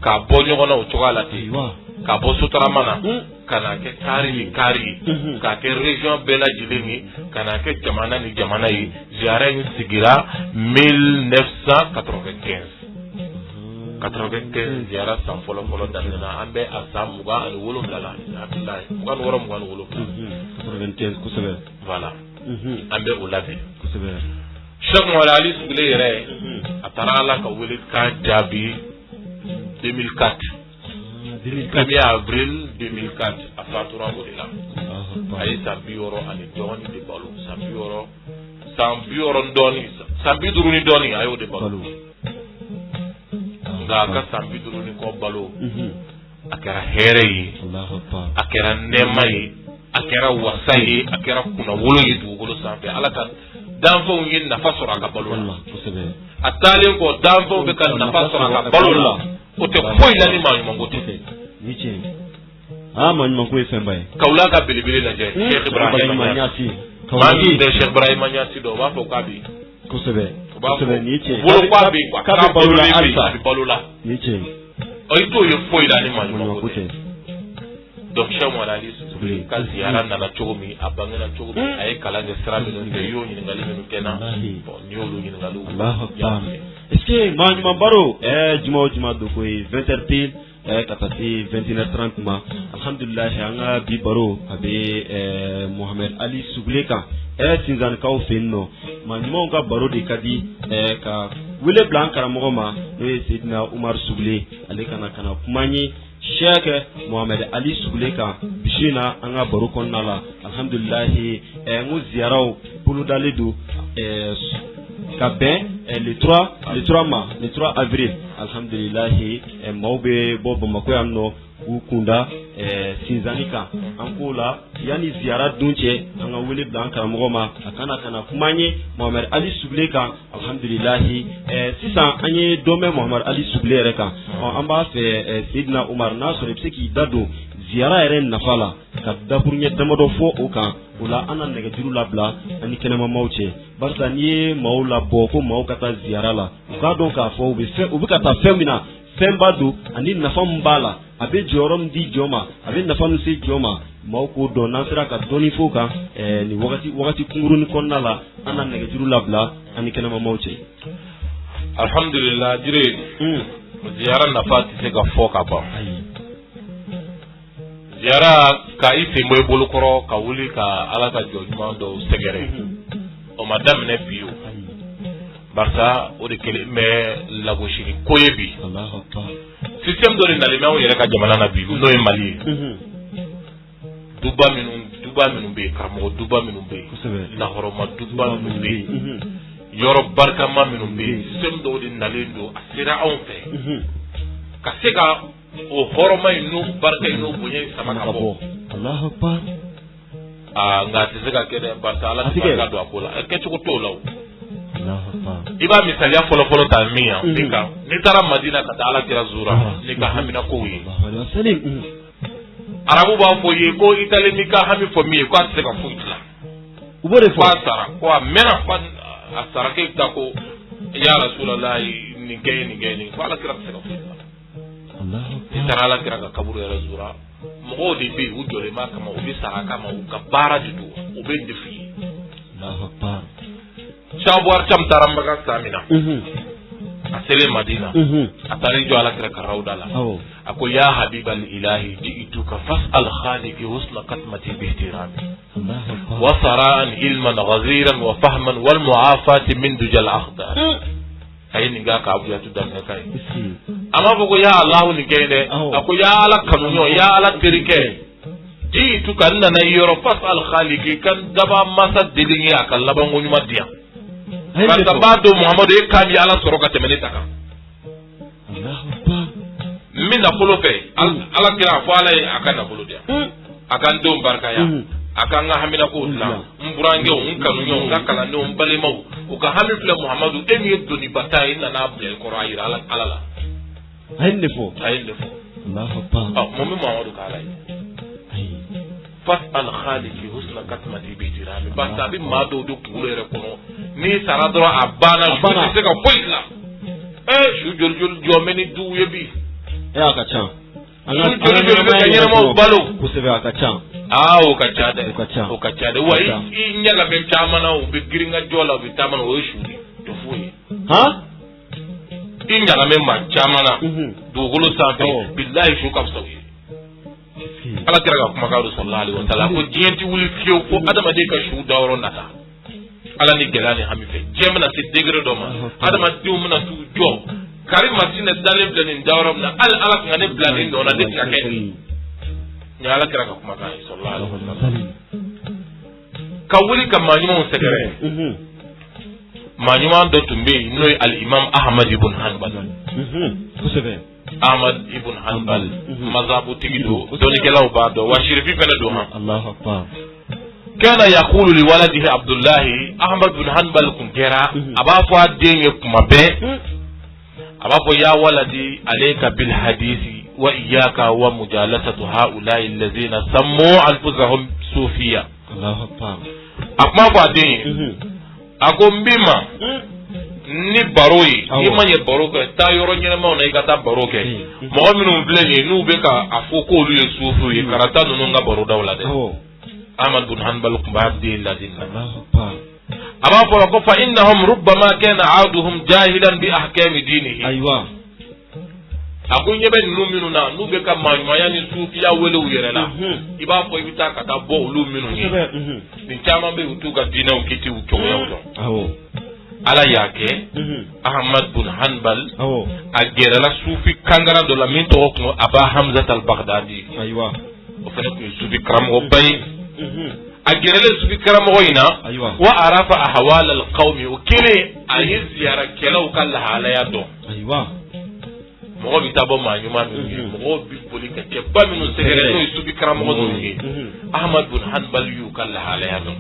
k'a bɔ ɲɔgɔn na o cogoya la ten k'a bɔ sotarama na ka n'a kɛ kari ni kari k'a kɛ région bɛɛ lajɛlen ye ka n'a kɛ jamana ni jamana ye ziyara in sigira 1995 ziyara san fɔlɔ daminɛna an bɛ a san 27 la Abdulahi 26 95 kosɛbɛ voilà an bɛ o labɛn kosɛbɛ Cheikh Mohamad Ali Sugule yɛrɛ a taara ala ka wele kan jaabi 2004 1er avril 2004 a fatura o de la a ye san 60 ani dɔɔni de balo san 50 ni dɔɔni a y'o de balo nka a ka san 50 ni kɔ balo a kɛra hɛrɛ ye a kɛra nɛɛma ye a kɛra wasa ye a kɛra kunnawolo ye dugukolo sanfɛ ala ka danfɛnw ye nafa sɔrɔ a ka balo la a taalen kɔ danfɛnw bɛ ka nafa sɔrɔ a ka balo la o tɛ foyi la ni maaɲumanko tɛ maaɲumanko ye fɛnba ye kawula ka belebele lajɛ Cheikh Ibrahima Niasse maa min bɛ Cheikh Ibrahima Niasse dɔn o b'a fɔ k'a bɛ kosɛbɛ ni ye tiɲɛ bolo k'a bɛ k'a balo la a bɛ balo la ni ye tiɲɛ i t'o ye foyi la ni maaɲumanko tɛ donc Cheikh Mohamad Ali Sugule ka ziyara nana cogo min a bangena cogo min a ye kalan kɛ sira minnu kɛ i y'o ɲininkali minnu kɛ na n'i y'olu ɲininkaliw est-ce que maaɲuman baro juma o juma don ko ye 20h pile ka taa se 21h30 ma alhamdulilahi an ka bi baro a bɛ Mohamad Ali Sugule kan Sinzanikaw fɛ yen nɔ maaɲumanw ka baro de ka di ka wele bila an karamɔgɔ ma n'o ye Seydina Umaru Sugule ale kana kuma n ye Cheikh Mohamad Ali Sugule kan bisi na an ka baro kɔnɔna la alhamdulilahi n ko ziyaraw bolodalen don ka bɛn le 3 avril alhamdulilahi maaw bɛ bɔ Bamakɔ yan nɔ k'u kunda Sinzani kan an k'o la yanni ziyara dun cɛ an ka wele bila an karamɔgɔ ma a kana kuma n ye Mohamad Ali Sugule kan alhamdulilahi sisan an ye dɔn bɛ Mohamad Ali Sugule yɛrɛ kan an b'a fɛ Seydina Umar n'a sɔrɔ i bɛ se k'i da don ziyara yɛrɛ nafa la ka daburuɲɛ damadɔ fɔ o kan o la an na nɛgɛjuru labila ani kɛnɛmamaw cɛ barisa n'i ye maaw labɔ ko maaw ka taa ziyara la u k'a dɔn k'a fɔ u bɛ ka taa fɛn min na fɛnba don ani nafa min b'a la a bɛ jɔyɔrɔ min di jɔ ma a bɛ nafa min se jɔ ma maaw k'o dɔn n'an sera ka dɔɔni fɔ o kan nin wagati kunkurunin kɔnɔna la an na nɛgɛjuru labila ani kɛnɛmamaw cɛ alhamdulillah jire ziyara nafa tɛ se ka fɔ ka ban ziyara ka i sen bɔ i bolokɔrɔ ka wuli ka ala ka jɔ ɲuman dɔw sɛgɛrɛ o ma daminɛ bi o barisa o de kelen bɛ lagosili ko ye bi système dɔ de nalen bɛ anw yɛrɛ ka jamana na bi n'o ye Mali ye duba minnu bɛ yen karamɔgɔ duba minnu bɛ yen lahɔrɔma duba minnu bɛ yen yɔrɔ barikama minnu bɛ yen système dɔw de nalen don a sera anw fɛ ka se ka o hɔrɔma in n'o barika in n'o bonya in sama ka bɔ nka a tɛ se ka kɛ dɛ barisa ala tɛ barika don a ko la kɛcogo t'o la o i b'a misaliya fɔlɔfɔlɔ ta min yan ne kan n'i taara Madina ka taa Alakira zura ne ka hamina kow ye arabu b'a fɔ ye ko i taalen n'i ka hami fɔ min ye ko a tɛ se ka foyi dilan u b'o de fɔ a sara ko a mɛnna fa a sara k'e bɛ taa ko ya Rasulallah nin kɛ ye nin kɛ ye nin ko Alakira tɛ se ka foyi dilan i taara Alakira ka kaburu yɛrɛ zura mɔgɔw de bɛ yen u jɔlen b'a kama u bɛ sara a kama u ka baara de don u bɛ nin de f'i ye sabuwar cam taara Maka san min na a selen Madina a taar'i jɔ Alakira ka rawda la a ko ya habibal ilahi ji'tuka fas'al khaliqi husna qatmati bi ihtirami wa sara'an ilman ghaziran wa fahman wal mu'afati min dujal akhdar ay ni ga ka abu ya tudan kai amma ba ko ya Allah ni kai ne ko ya ala kanunyo ya ala tirike ji'tuka nana yoro fas'al khaliqi kan daba masa dilin ya kan laban wonyuma dia kan ba do Muhammadu e kan ya ala soro ka temene taka min na polo fe ala kira fo ala akan na polo dia akan do barka ya akan nga hamina ko la mburange on kanu nyo nga kala no mbale maw o ka hamil fle Muhammadu e mi do ni batay na na ble ko raayira ala la ayne fo Allahu akbar mo mi Muhammadu ka ala fas al khaliqi husna katmati bi jirami basta bi ma do do kulere kono ni saradro abana ju se ka poitla shu jol jomeni du yebi ya ka chan ana ka nyere mo balo ku se ka chan o ka chade wa i nyaga ben chamana o be giringa jola be tamana o shudi to fuyi i nyaga men ma chamana do golo sabe billahi shu ka sawi ala kira ka kuma ka sallallahu alaihi wasallam ko jenti wuli fiyo ko adama de ka shu dawro nata ala ni gelani hami fe jemna se degre do ma adama diu muna tu jo karim masine dalib lenin dawro na ala ngane blani do na de ka ken ni ala kira ka kuma ka sallallahu alaihi wasallam ka wuli ka manyuma segere manyuma do tumbe noy al imam Ahmad ibn Hanbal Ahmad ibn Hanbal mazhabu tigido doni kelaw ba do wa shirifi fena do ha Allahu akbar kana yaqulu li waladihi Abdullah Ahmad ibn Hanbal kun kera aba fo adenye kuma be aba fo ya waladi alayka bil hadisi wa iyyaka wa mujalasatu haula'i allazina sammu anfusahum sufiya Allahu akbar akma fo adenye akombima ni baroyi ni manye baroke ta yoro nyene ma ona ikata baroke mo minnu bleni nu be ka afoko lu yesufu ye karata nunu nga baro dawla de Ahmad bin Hanbal kubadi ladin aba fo ko fa innahum rubbama kana aaduhum jahilan bi ahkami dinihi aywa akunye be nu minnu na nu be ka manyuma yani sufi ya wele uyere la iba fo ibita kata bo lu minnu ni ni chama be utuka dina ukiti uchoya uto ala yake Ahmad bin Hanbal agera la sufi kangara do la min to ko Aba Hamza al-Baghdadi aywa o fene ko sufi karam o bay agera la sufi karam o ina wa arafa ahwal al-qawmi o kile ayi ziyara kelaw kala halaya do aywa mo bi tabo ma nyuma mo bi poli ka ke ba minu segere no sufi karam o do ni Ahmad bin Hanbal yu kala halaya do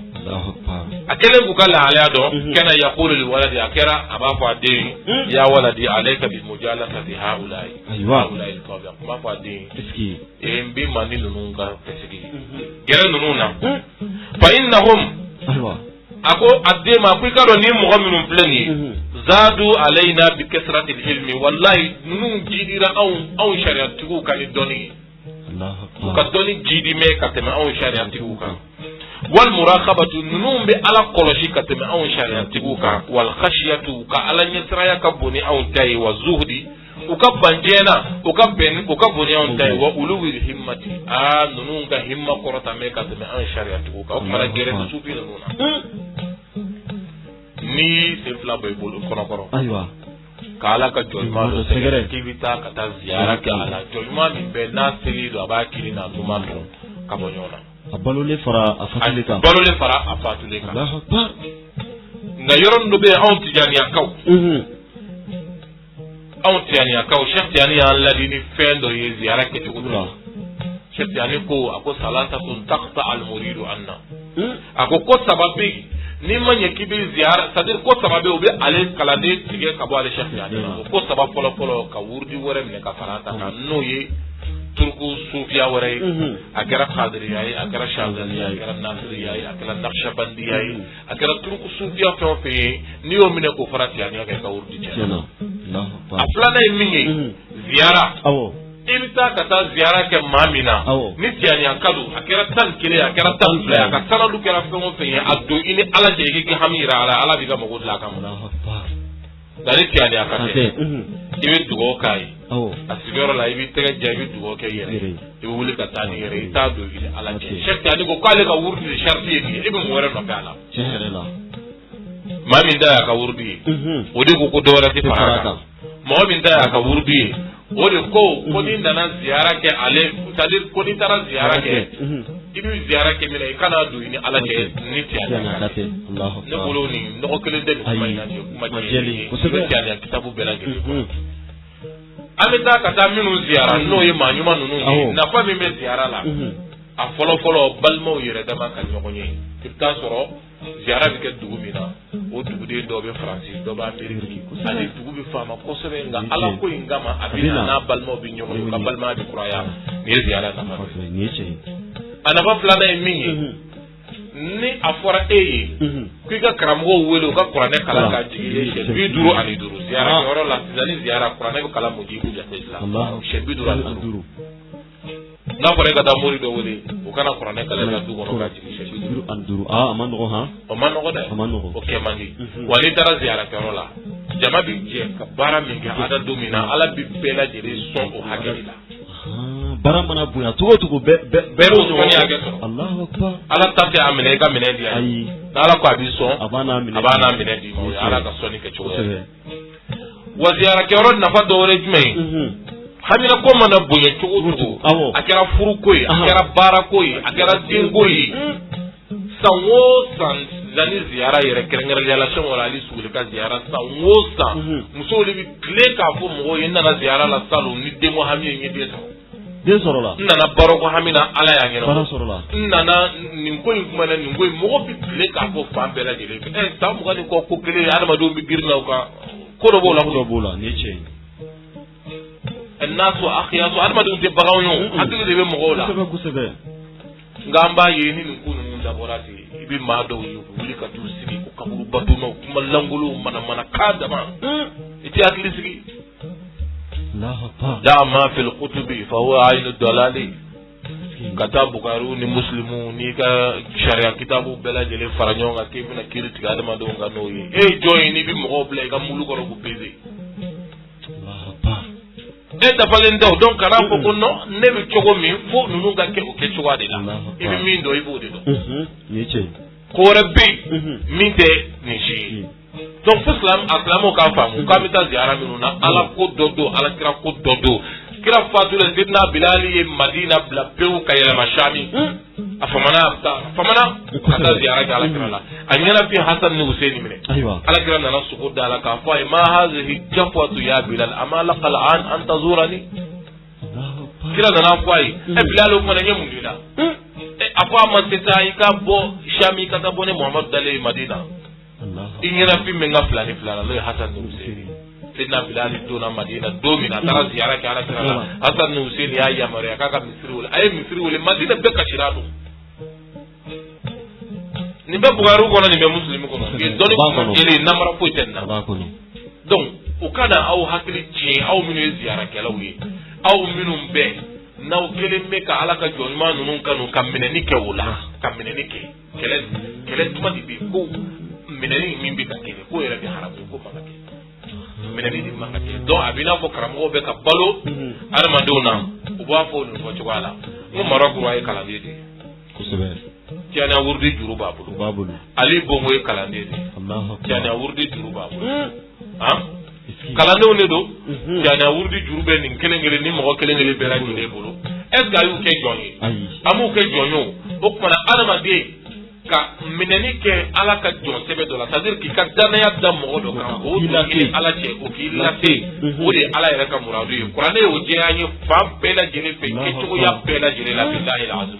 akele bukala alado kana yaqulu li waladi akira aba fa de ya waladi alayka bi mujalasati haulai aywa haulai alqawm ma fa de iski embi mani nunga pesigi gere nununa fa innahum aywa ako adema ku karo ni mo minum pleni zadu alaina bi kasrati alilmi wallahi nunun jidira aw shariatu kan doni Allah ka doni jidi me katema aw shariatu kan wal muraqabatu nunum bi ala qoloshi katama aw shari'atuka wal khashyatu ka ala nyasraya ka boni aw tay wa zuhdi uka banjena uka boni aw tay wa uluwi himmati nunum ka himma korota me katama aw shari'atuka o mara gere sufi nununa ni sefla bay bolu kono aywa kala ka jolma do segere kivita kata ziyara ka ala jolma min be na selido abakiri na numando kabolona balole fara afatulika Allahu akbar nga yoron do be on tijani akaw on tijani akaw Cheikh Tiani Allah dini fendo ye ziyara ke tukudo Cheikh Tiani ko ako salata kun taqta al muridu anna ako ko sababi ni manye kibi ziyara c'est-à-dire ko sababi obe ale kalade tige kabo ale Cheikh Tiani ko sabab polo ka wurdi wore me ka farata ka no ye turku sufiya wore akara qadiriya akara shadaliya akara nasiriya akara naqshbandiya akara turku sufiya fe ni o mine ko farati yani ka wurdi jena aflana mingi ziyara ilta kata ziyara ke mamina ni tiani akadu akara tan kile akara tan fla akara sanalu kera fe addo ini ala je ke hamira ala biga mo godla kam dari tiani akate ibe dugo kai asigoro la ibi tege jabi dugo ke yere ibe wuli ka tani yere ita do ile ala ke Cheikh Tiani ko kale ka wurdi sharti ni ibe mo wara no kala chere la mami nda ka wurdi odi ko dora ti faraka mo min da ka wurdi odi ko ni ndana ziyara ke ale c'est-à-dire ko ni tara ziyara ke ibi ziyara ke mina kana do ni ala ke ni Tiani Allahu akbar ne bolo ni no kele de kuma ina ni kuma jeli ko se Tiani kitabu belage amita kata minu ziyara no ye manyuma nunu na fa mi be ziyara la a folo balmo yere dama kan nyogonye kipta soro ziyara bi ke dugu mina o dugu de do be France do ba Amerique ali dugu bi fama ko sebe nga ala ko ingama abina na balmo bi nyogonye ka balma bi kuraya ni ziyara na fa ni che ana ba plana e mingi ni afora eye kuiga karamgo welo ka Qur'ane kala ka jigile bi duru ani duru ziyara yoro la zani ziyara Qur'ane ko kala mujibu ya Allah shebi duru ani duru na fare ka da mori do wele o kana Qur'ane kala ka duru ko ka jigile shebi duru ani duru amano ko ha amano ko da amano ko okay mandi wali dara ziyara yoro la jama bi je ka bara min ga ada domina ala bi bela jere son o hakila baramana buya tugo bero so ni age so Allahu akbar ala tafe amene ga mene dia ayi ala ko abi so abana mene di mo ala ka so ni ke chugo wa ziyara ke ron na fa do re jme hamina ko mana buya chugo akara furu koyi akara bara koyi akara din koyi sanwo san zani ziyara yere kerengere relation wala ali sugule ka ziyara sanwo san musoli bi kle ka fo mo yenda na ziyara la salu ni demo hamiye ngi de so den sorola nana baroko hamina ala ya ngeno bara sorola nana ninkoy kuma na ninkoy mo bi le ka ko fa bela jele ta mo gani ko kele adama do bi girna ka ko do bola ni che الناس واخياس adama do te bagaw yo akile be mo gola sebe ngamba yeni ni kunu nda borati ibi ma do yu wuli ka tu sigi ko kaburu batuma kuma langulu mana kada ma iti akili sigi da ma fil kutubi fa huwa aynu dalali kitabu karuni muslimu ni ka sharia kitabu bela jele faranyo nga kebina kiriti ga adama do nga noyi join ni bi mo ble ga mulu ko ko pese da falen daw donc kala ko ko no ne bi chogo mi fo nunu ga ke o ke choga de la ibi min do ibo de do ni che ko rabbi min de ni shi donc islam aslamo ka famu ka mita ziyara minuna ala ko dodo ala kira ko dodo kira fatu le sidna bilali madina bla peu kayela mashami afamana kata ziyara ga ala kira la anyana fi hasan ni husaini mine ala kira na suko dala ka fa ma hadhihi jafwatu ya bilal ama laqal an tazurani kira na fai bilal ko na nyemu dina afa ma teta ka bo shami kata bone muhammad dale madina ingena fi menga fulani lo hasan ni husaini sidna bilal dona madina domina tara ziyara ke ala kira hasan ni husaini ya yamare kaka misri wala madina be kashirado ni be bugaru kono ni be muslimu kono ke doni ko jeli namara ko tenna donc o kana aw hakili ci aw minu ziyara ke lawi aw minu be naw kele me ka ala ka jonma nunun kanu kamene ni ke wala kamene ni ke kele tuma di bi ko minani min bi ka kele ko era bi haramu ko maka ke minani di maka ke donc abina fo karamo be ka balo armadona o ba fo no ko wala mo maroko ay kala de ko sebe tiana wurdi juru babulu ali bongo e kalande de allah tiana wurdi juru babulu ha kalande ne do tiana wurdi juru be ni kelengele ni mo kelengele be ra ni bolo est ce que ayu ke jonyi amu ke jonyo o kuma na adama de ka minɛni kɛ ala ka jɔn sɛbɛ dɔ la c'est à dire k'i ka danaya da mɔgɔ dɔ kan k'o ɲini ala cɛ o k'i lase o de ye ala yɛrɛ ka muradu ye kuranɛ y'o jɛya an ye fan bɛɛ lajɛlen fɛ kɛcogoya bɛɛ lajɛlen la bilahi azim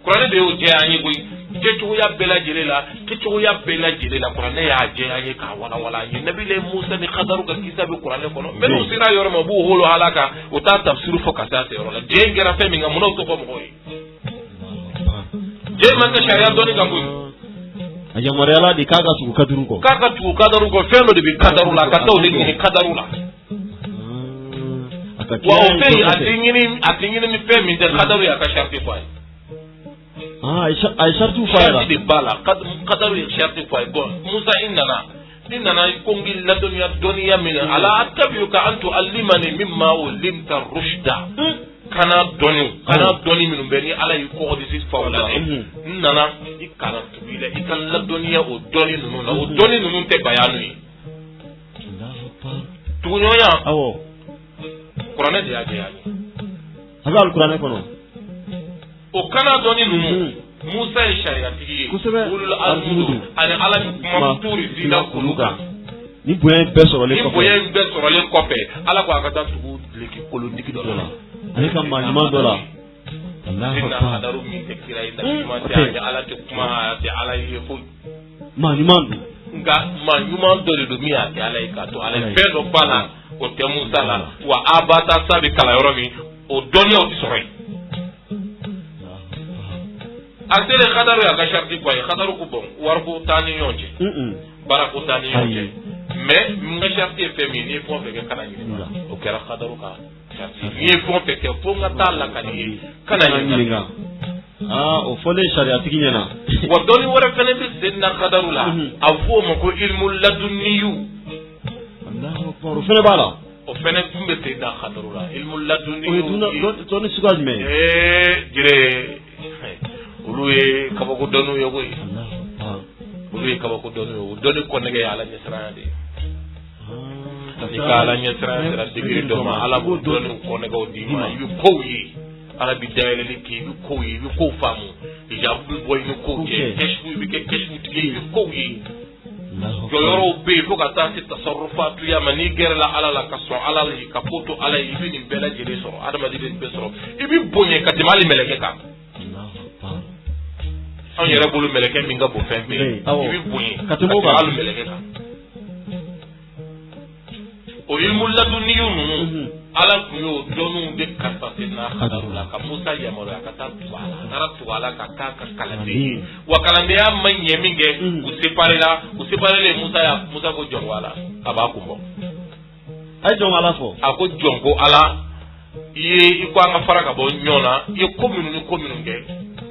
kuranɛ de y'o jɛya an ye koyi kɛcogoya bɛɛ lajɛlen la kɛcogoya bɛɛ lajɛlen la kuranɛ y'a jɛya an ye k'a walawala an ye nabilen musa ni kadaru ka kisa bɛ kuranɛ kɔnɔ minnu sera yɔrɔ ma u b'u holo ala kan u t'a tafsiru fɔ ka taa se yɔrɔ la jɛ in kɛra fɛn min kan munna o tɛ fɔ mɔgɔw ye jɛ man ka sariya dɔnni kan koyi a yamaruyala de k'a ka tugu kadaru kɔ k'a ka tugu kadaru kɔ fɛn dɔ de bɛ kadaru la ka taa o de ɲini kadaru la wa o fɛn in a tɛ ɲini ni fɛn min tɛ kadaru ye a ka sariti fɔ a ye a ye saritiw fɔ a ye la sariti de b'a la kadaru ye sariti fɔ a ye bɔn musa i nana ko n k'i ladɔnniya dɔnniya min na ala atabi'uka an tu'allimani mimma ullimta rushda kana dɔnni minnu bɛ ni ala y'i kɔgɔdisi fa o la n nana i kana tugu i la i ka ladɔnniya o dɔnni ninnu na o dɔnni ninnu tɛ bayanu ye tuguɲɔgɔnya kuranɛ de y'a kɛ yan a bɛ alikuranɛ kɔnɔ o kana dɔnni ninnu musa ye sariyatigi ye kosɛbɛ ulul azmi ani ala ni kuma tuuri dila kulu kan ni bonya bɛɛ sɔrɔlen kɔfɛ ala ko a ka taa tugu dileki kolondigi dɔ la ale ka maa ɲuman dɔ la inna hadaru min tɛ kira ye ɲuman tɛ ala tɛ kuma a tɛ ala ye foyi maa ɲuman don nka maa ɲuman dɔ de don min y'a kɛ ala ye k'a to ala ye fɛn dɔ ba la o tɛ musa la wa abata sa bɛ kalan yɔrɔ min o dɔnniyaw tɛ sɔrɔ yen a selen kadaru y'a ka sariti bɔ a ye kadaru ko bɔn wariko t'an ni ɲɔgɔn cɛ baarako t'an ni ɲɔgɔn cɛ mais n ka sariti ye fɛn min n'i ye fɛn o fɛn kɛ kana ɲininka o kɛra kadaru ka n'i ye fɛn o fɛn kɛ fo n ka taa lakali ye kana ɲininka o fɔlen sariyatigi ɲɛna wa dɔnni wɛrɛ fɛnɛ bɛ sen na kadaru la a fɔ o ma ko ilmu ladunniyu o fɛnɛ b'a la o fɛnɛ tun bɛ sen na kadaru la ilmu ladunniyu o ye dɔnni suguya jumɛn ye jire olu ye kabako dɔnniw ye koyi olu ye kabako dɔnniw ye o dɔnni kɔnɛgɛ ye ala ɲɛsiranya de ye ni ka ala ɲɛsiranya sera digiri dɔ ma ala b'o dɔnniw kɔnɛgɛw d'i ma i bɛ kow ye ala bɛ dayɛlɛli kɛ i bɛ kow ye i bɛ kow faamu ijabu bɛ bɔ i bɛ kow kɛ kɛsifu i bɛ kɛ kɛsifu tigi i bɛ kow ye jɔyɔrɔw bɛ yen fo ka taa se tasarufatuya ma n'i gɛrɛla ala la ka sɔn ala la ka ko to ala ye i bɛ nin bɛɛ lajɛlen sɔrɔ adamaden bɛ nin bɛɛ sɔrɔ i bɛ bonya ka tɛmɛ hali mɛlɛkɛ kan anw yɛrɛ bolo mɛlɛkɛ min ka bon fɛn bɛɛ i bɛ bonya ka tɛmɛ hali mɛlɛkɛ kan o ilmu ladunniyu ninnu ala tun y'o dɔnniw de kalifa senna kadaru la ka musa yamaruya ka taa tugu a la a taara tugu a la ka k'a ka kalanden ye wa kalandenya ma ɲɛ min kɛ u séparelen musa ko jɔn ko ala a b'a kun bɔ a ye jɔn ala fɔ a ko jɔn ko ala i ko an ka fara ka bɔ ɲɔgɔn na i ye ko minnu ni ko minnu kɛ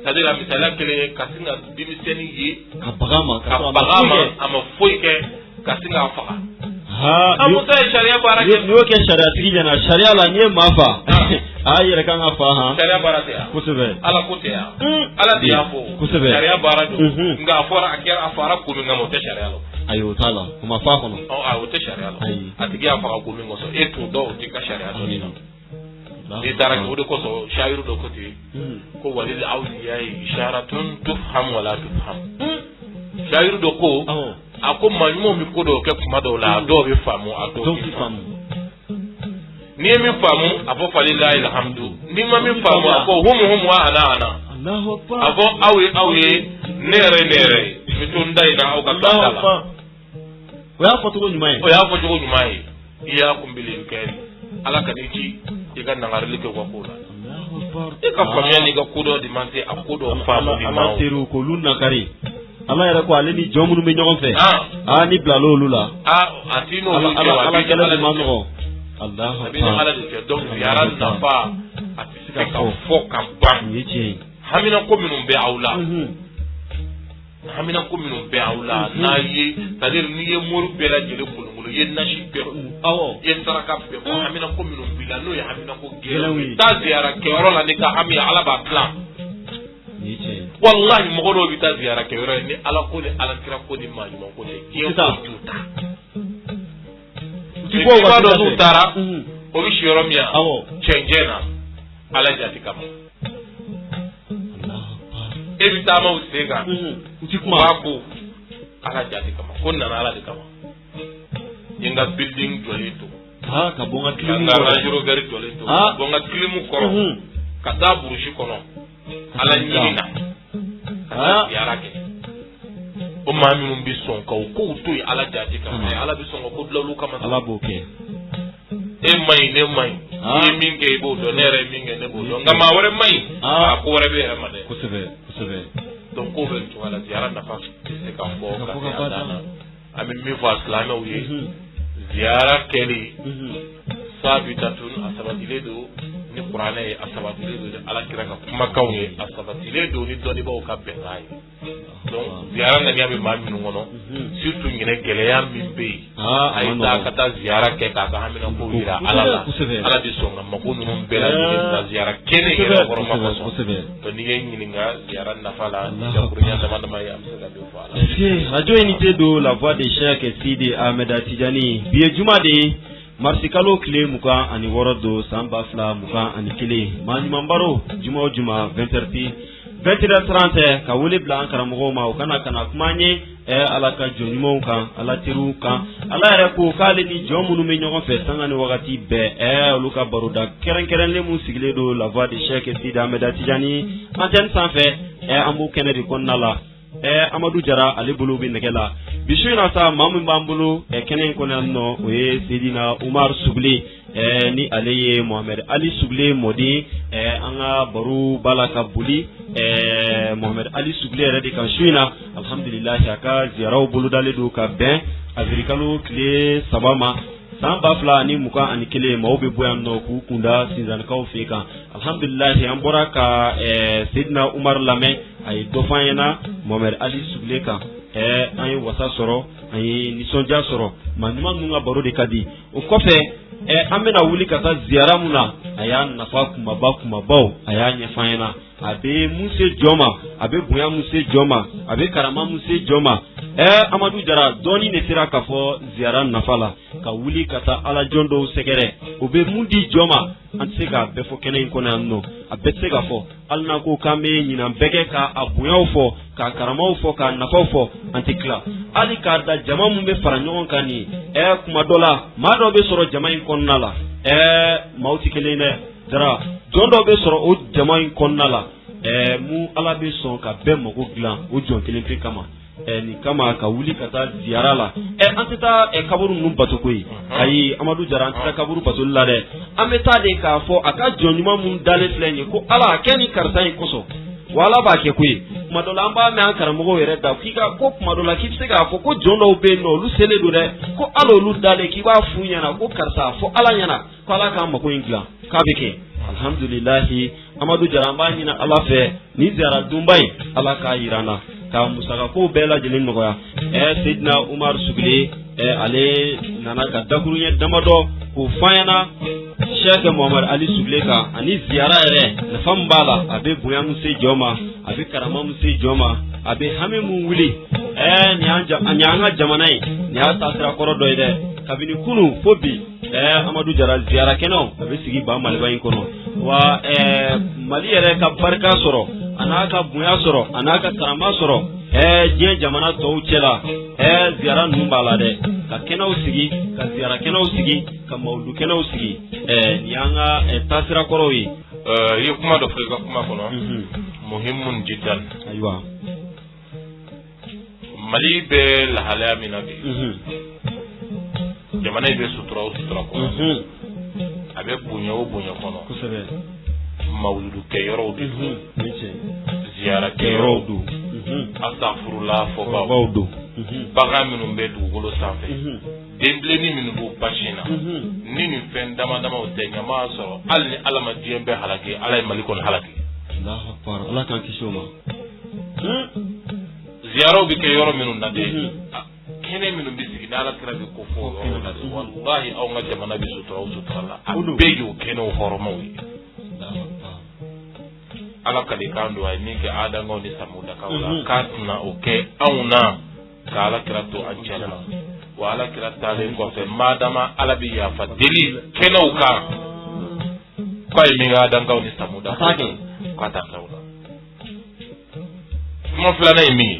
c'est à dire misaliya kelen ye ka sin ka denmisɛnnin ye ka baga ma a ma foyi kɛ ka sin k'a faga musa ye sariya baara kɛ n'i y'o kɛ sariyatigi ɲɛna sariya la n'i ye maa fa a yɛrɛ kan ka fa sariya baara tɛ yan kosɛbɛ ala ko tɛ yan ala de y'a fɔ kosɛbɛ sariya baara don nka a fɔra ko min kama o tɛ sariya la ayi o t'a la o ma fa kɔnɔ o tɛ sariya la a tigi y'a faga ko min kɔsɔn e t'o dɔn o t'i ka sariya dɔnni na n'i taara o de kɔsɔn sayiru dɔ ko ten ko walil awliyayi isharatun tufham wala tufham sayiru dɔ ko a ko maa ɲumanw bɛ ko dɔw kɛ kuma dɔw la a dɔw bɛ faamu a dɔw tɛ faamu n'i ye min faamu a fɔ falilahi alhamdu n'i ma min faamu a fɔ hum wa ana a fɔ aw ye ne yɛrɛ n bɛ to n da in na aw ka taa da la o y'a fɔcogo ɲuman ye i y'a kunbili kɛ ala ka n'i ci i ka nangarili kɛ u ka ko la i ka faamuya n'i ka ko dɔ de man se a ko dɔ faamu di ma o teriw k'olu nakari ala yɛrɛ ko ale ni jɔn minnu bɛ ɲɔgɔn fɛ ni bila l'olu la a t'i n'olu cɛ wa ala kɛlɛ de ma nɔgɔ a bɛ ni ala de cɛ donc yàrá nafa a tɛ se ka fɔ ka ban hamina ko minnu bɛ aw la n'a ye c'est à dire n'i ye mori bɛɛ lajɛlen kolokolo i ye nasi bɛɛ i ye saraka bɛɛ fɔ hamina ko minnu b'i la n'o ye hamina ko gɛlɛnw ye taa ziyara kɛyɔrɔ la ni ka hami ala b'a dilan wallahi mɔgɔ dɔw bɛ taa ziyara kɛyɔrɔ ye ni ala ko ni alakira ko ni maa ɲuman ko tɛ diɲɛ ko ju ta kiba dɔ n'u taara o bɛ si yɔrɔ min yan cɛncɛn na ala jati kama evitama usega wako ala jati kama konna ala de kama inga building jolito ka bonga klimu ngara juro gari jolito bonga klimu koro kada burushi kono ala nyina yarake o mami mun bi son ka ko to ala jati kama ala bi son ko dlalu kama ala boke e mai ni minge bo do nere minge ne bo do ngama wore mai ko wore be ma de kusebe donc ko vel to ala ziyara na fa se ka fo ka dana amin mi fa islama wi ziyara keli sabitatun asabatile do ni qur'ana e asabatile do ala kira ka kuma kawne asabatile do ni do ni ba o ka bengai donc ziyara na nyabe ma min ngono surtout ngene gele ya min be ay ta kata ziyara ke ka hamina ko wira ala di songa makunu mun bela ni ziyara kene ngere ko ma ko to ni ngini nga ziyara na fala ja kurnya da ma ya amsa da fala radio unité de la voix des Cheikh Sidi Ahmed Tijani biye juma de marsikalo kile muka ani worodo samba fla muka ani kile mani mambaro juma 20h 20h30 ka wole blan karamogo ma o kana kumanye ala ka jonimo kan ala tiru kan ala yɛrɛ ko k'ale ni jɔn minnu bɛ ɲɔgɔn fɛ sanga ni wagati bɛɛ olu ka baroda kɛrɛnkɛrɛnlen mun sigilen don la voix de Cheikh Sidi Ahmed Tijani antenne sanfɛ an b'o kɛnɛ de kɔnɔna la Amadou Jara ale bolo bɛ nɛgɛ la bisu in na sa maa min b'an bolo kɛnɛ in kɔnɔ yan nɔ o ye Seydina Umar Sugule ni ale ye Mohamed Ali Sugule mɔden an ka baro b'a la ka boli Mohamed Ali Sugule yɛrɛ de kan su in na alhamdulilahi a ka ziyaraw bolodalen don ka bɛn azirikalo tile 3 ma san 2021 maaw bɛ bɔ yan nɔ k'u kunda sinzanikaw fɛ kan alhamdulilahi an bɔra ka Seydina Umar lamɛn a ye dɔ fɔ an ɲɛna Mohamed Ali Sugule kan an ye wasa sɔrɔ an ye nisɔndiya sɔrɔ maa ɲuman ninnu ka baro de ka di o kɔfɛ an bɛna wuli ka taa ziyara mun na a y'a nafa kumabaw a y'a ɲɛfɔ an ɲɛna a bɛ mun se jɔn ma a bɛ bonya mun se jɔn ma a bɛ karama mun se jɔn ma Amadou Jara dɔɔni de sera k'a fɔ ziyara nafa la ka wuli ka taa ala jɔn dɔw sɛgɛrɛ o bɛ mun di jɔn ma an tɛ se k'a bɛɛ fɔ kɛnɛ in kɔnɔ yan nɔ a bɛɛ tɛ se ka fɔ hali n'a ko k'an bɛ ɲinan bɛɛ kɛ k'a bonyaw fɔ k'a karamaw fɔ k'a nafaw fɔ an tɛ tila hali k'a da jama mun bɛ fara ɲɔgɔn kan nin kuma dɔ la maa dɔ bɛ sɔrɔ jama in kɔnɔna la maaw tɛ kelen dɛ Jara jɔn dɔ bɛ sɔrɔ o jama in kɔnɔna la mun ala bɛ sɔn ka bɛɛ mago dilan o jɔn kelen pe kama nin kama ka wuli ka taa ziyara la an tɛ taa kaburu ninnu bato koyi ayi Amadou Jara an tɛ taa kaburu batoli la dɛ an bɛ taa de k'a fɔ a ka jɔn ɲuman mun dalen filɛ nin ye ko ala kɛ ni karisa in kosɔn wa ala b'a kɛ koyi kuma dɔ la an b'a mɛn an karamɔgɔw yɛrɛ da k'i ka ko kuma dɔ la k'i bɛ se k'a fɔ ko jɔn dɔw bɛ yen nɔ olu selen don dɛ ko ala olu dalen k'i b'a f'u ɲɛna ko karisa fɔ ala ɲɛna ko ala k'an mako in dilan k'a bɛ kɛ alhamdulilahi Amadou Jara an b'a ɲini ala fɛ ni ziyara dunba in ala k'a jira an na ka musakako bɛɛ lajɛlen nɔgɔya Seydina Umar Sugule ale nana ka dakuruɲɛ damadɔ k'o f'an ɲɛna Cheikh Mohamed Ali Sugule kan ani ziyara yɛrɛ nafa min b'a la a bɛ bonya mun se jɔn ma a bɛ karama mun se jɔn ma a bɛ hami mun wuli nin y'an ka jamana ye nin y'a taasira kɔrɔ dɔ ye dɛ kabini kunu fo bi Amadou Jara ziyara kɛnɛw a bɛ sigi ba Maliba in kɔnɔ wa Mali yɛrɛ ka barika sɔrɔ a n'a ka bonya sɔrɔ a n'a ka karama sɔrɔ diɲɛ jamana tɔw cɛla ziyara ninnu b'a la dɛ ka kɛnɛw sigi ka ziyara kɛnɛw sigi ka mawudu kɛnɛw sigi nin y'an ka taasira kɔrɔw ye i ye kuma dɔ fɔ i ka kuma kɔnɔ muhimun jiddan ayiwa Mali bɛ lahalaya min na bi jamana in bɛ sutura o sutura kɔnɔ a bɛ bonya o bonya kɔnɔ kosɛbɛ mawudu kɛ yɔrɔw de don ziyara kɛ yɔrɔw don asafurula fɔbaw don bagan minnu bɛ dugukolo sanfɛ denbilenni minnu b'o basi na ni nin fɛn dama damaw tɛ ɲama sɔrɔ hali ni ala ma diɲɛ bɛɛ halaki ala ye Mali kɔni halaki ala k'an kisi o ma ziyaraw bɛ kɛ yɔrɔ minnu na de kɛnɛ minnu bɛ sigi n'ala kira bɛ ko fɔ yɔrɔ la de walahi anw ka jamana bɛ sutura o sutura la a bɛɛ y'o kɛnɛw hɔrɔmaw ye ala ka de kan don a ye min kɛ Adamaw ni Samudakaw la k'a tɛna o kɛ anw na ka ala kira to an cɛ la wa ala kira taalen kɔfɛ madama ala bɛ yafa deli kɛnɛw kan k'a ye min kɛ Adamaw ni Samudakaw k'a ta kɛw la kuma filanan ye min ye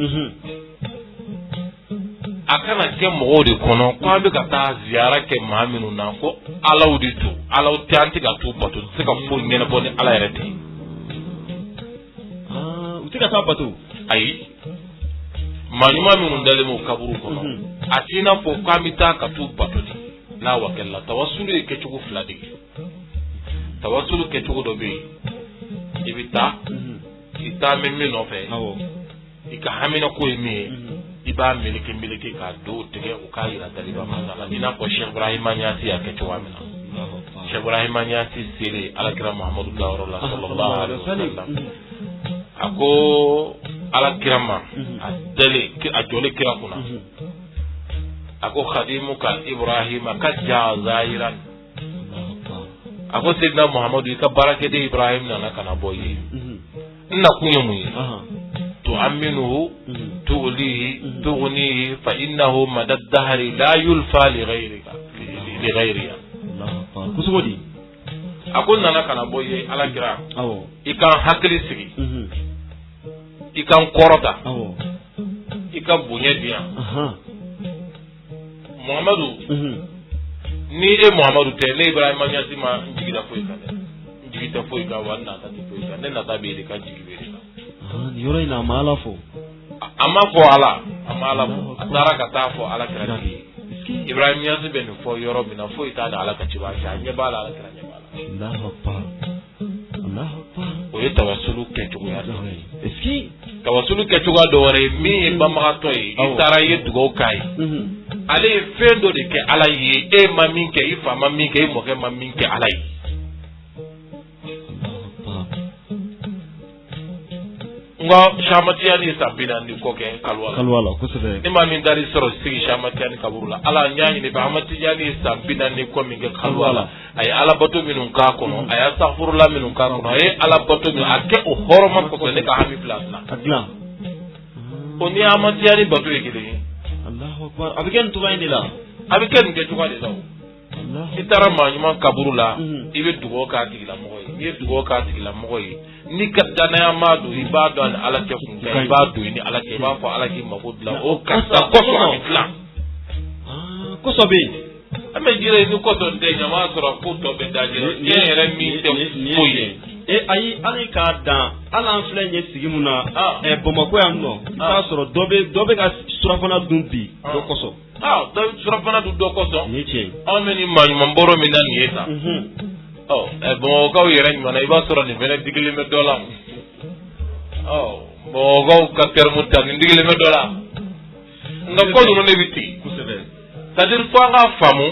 a kana kɛ mɔgɔw de kɔnɔ ko an bɛ ka taa ziyara kɛ maa minnu na ko alaw de to alaw tɛ an tɛ ka t'u bato tɛ se ka foyi ɲɛnabɔ ni ala yɛrɛ tɛ u tɛ ka taa bato ayi maa ɲuman minnu dalen b'o kaburu kɔnɔ a t'i n'a fɔ k'an bɛ taa ka t'u bato de n'a wakɛla tawasulu ye kɛcogo fila de ye tawasulu kɛcogo dɔ bɛ yen i bɛ taa i taa mɛ min nɔfɛ i ka hamina ko ye min ye i b'a meleke k'a don tigɛ u k'a yira taliba masala i n'a fɔ Cheikh Ibrahima Niasse y'a kɛ cogoya min na Cheikh Ibrahima Niasse selen alakira Muhammadu ka yɔrɔ la sallallahu alaihi wasallam a ko alakira ma a jɔlen kira kunna a ko khadimuka Ibrahima ka jaa zairan a ko Seydina Muhammadu i ka baarakɛden Ibrahim nana kana bɔ ye n na kun ye mun ye تؤمنه تغليه تغنيه فإنه مدى الدهر لا يلفى لغيرها كسودي أقول لنا كان بوي على كرا إكان حكلي سكي إكان كورتا إكان بني ديا محمد ni e Muhammadu te ne Ibrahima Niasse ma njigida foyi ka wa na ta foyi ka ne na ta be de ka jigibere ni yɔrɔ in na a ma ala fo a ma fɔ ala a ma ala fo a taara ka taa fɔ ala kira ye Ibrahima Niasse bɛ nin fɔ yɔrɔ min na foyi t'a da ala ka ci b'a fɛ a ɲɛ b'a la ala kira ɲɛ b'a la o ye tawasulu kɛcogoya dɔ ye tawasulu kɛcogoya dɔ wɛrɛ ye min ye banbagatɔ ye i taara i ye dugawu k'a ye ale ye fɛn dɔ de kɛ ala ye e ma min kɛ i fa ma min kɛ i mɔkɛ ma min kɛ ala ye nga shamatiya ni sabina ni ko kɛ kalwala kosɛbɛ ni ma min dari sɔrɔ sigi shamatiya ni kaburu la ala ɲaɲi ni ba amatiya ni sabina ni ko min kɛ kalwala ay ala bato minnu k'a kɔnɔ ay astaghfirullah minnu k'a kɔnɔ ay ala bato min a kɛ o hɔrɔma kɔfɛ ne ka hami place la a dilan o ni amatiya ni bato ye kelen ye Allahu akbar a bɛ kɛ nin cogoya in de la a bɛ kɛ nin kɛcogoya de la i taara maa ɲuman kaburu la i bɛ dugawu k'a tigilamɔgɔ ye n'i ye dugawu k'a tigilamɔgɔ ye ni ka danaya ma don i b'a dɔn ni ala cɛ kun tɛ i b'a don ni ala cɛ i b'a fɔ ala k'i mako dilan o karisa kɔsɔn a bɛ dilan kɔsɔ bɛ yen an bɛ jira ni kɔsɔn tɛ ɲama sɔrɔ ko tɔ bɛ da jira diɲɛ yɛrɛ min tɛ foyi ye ayi hali k'a dan hali an filɛ ɲɛ sigi mun na Bamakɔ yan nɔ i b'a sɔrɔ dɔ bɛ ka surafana dun bi dɔ kɔsɔn surafana dun dɔ kɔsɔn nin ye tiɲɛ ye anw bɛ ni maa ɲuman bɔrɔ min na nin ye sa Bamakɔkaw yɛrɛ ɲuman na i b'a sɔrɔ nin fɛnɛ digilen bɛ dɔ la Bamakɔkaw ka terme ta nin digilen bɛ dɔ la nka ko ninnu de bɛ ten c'est-à-dire fo an k'a faamu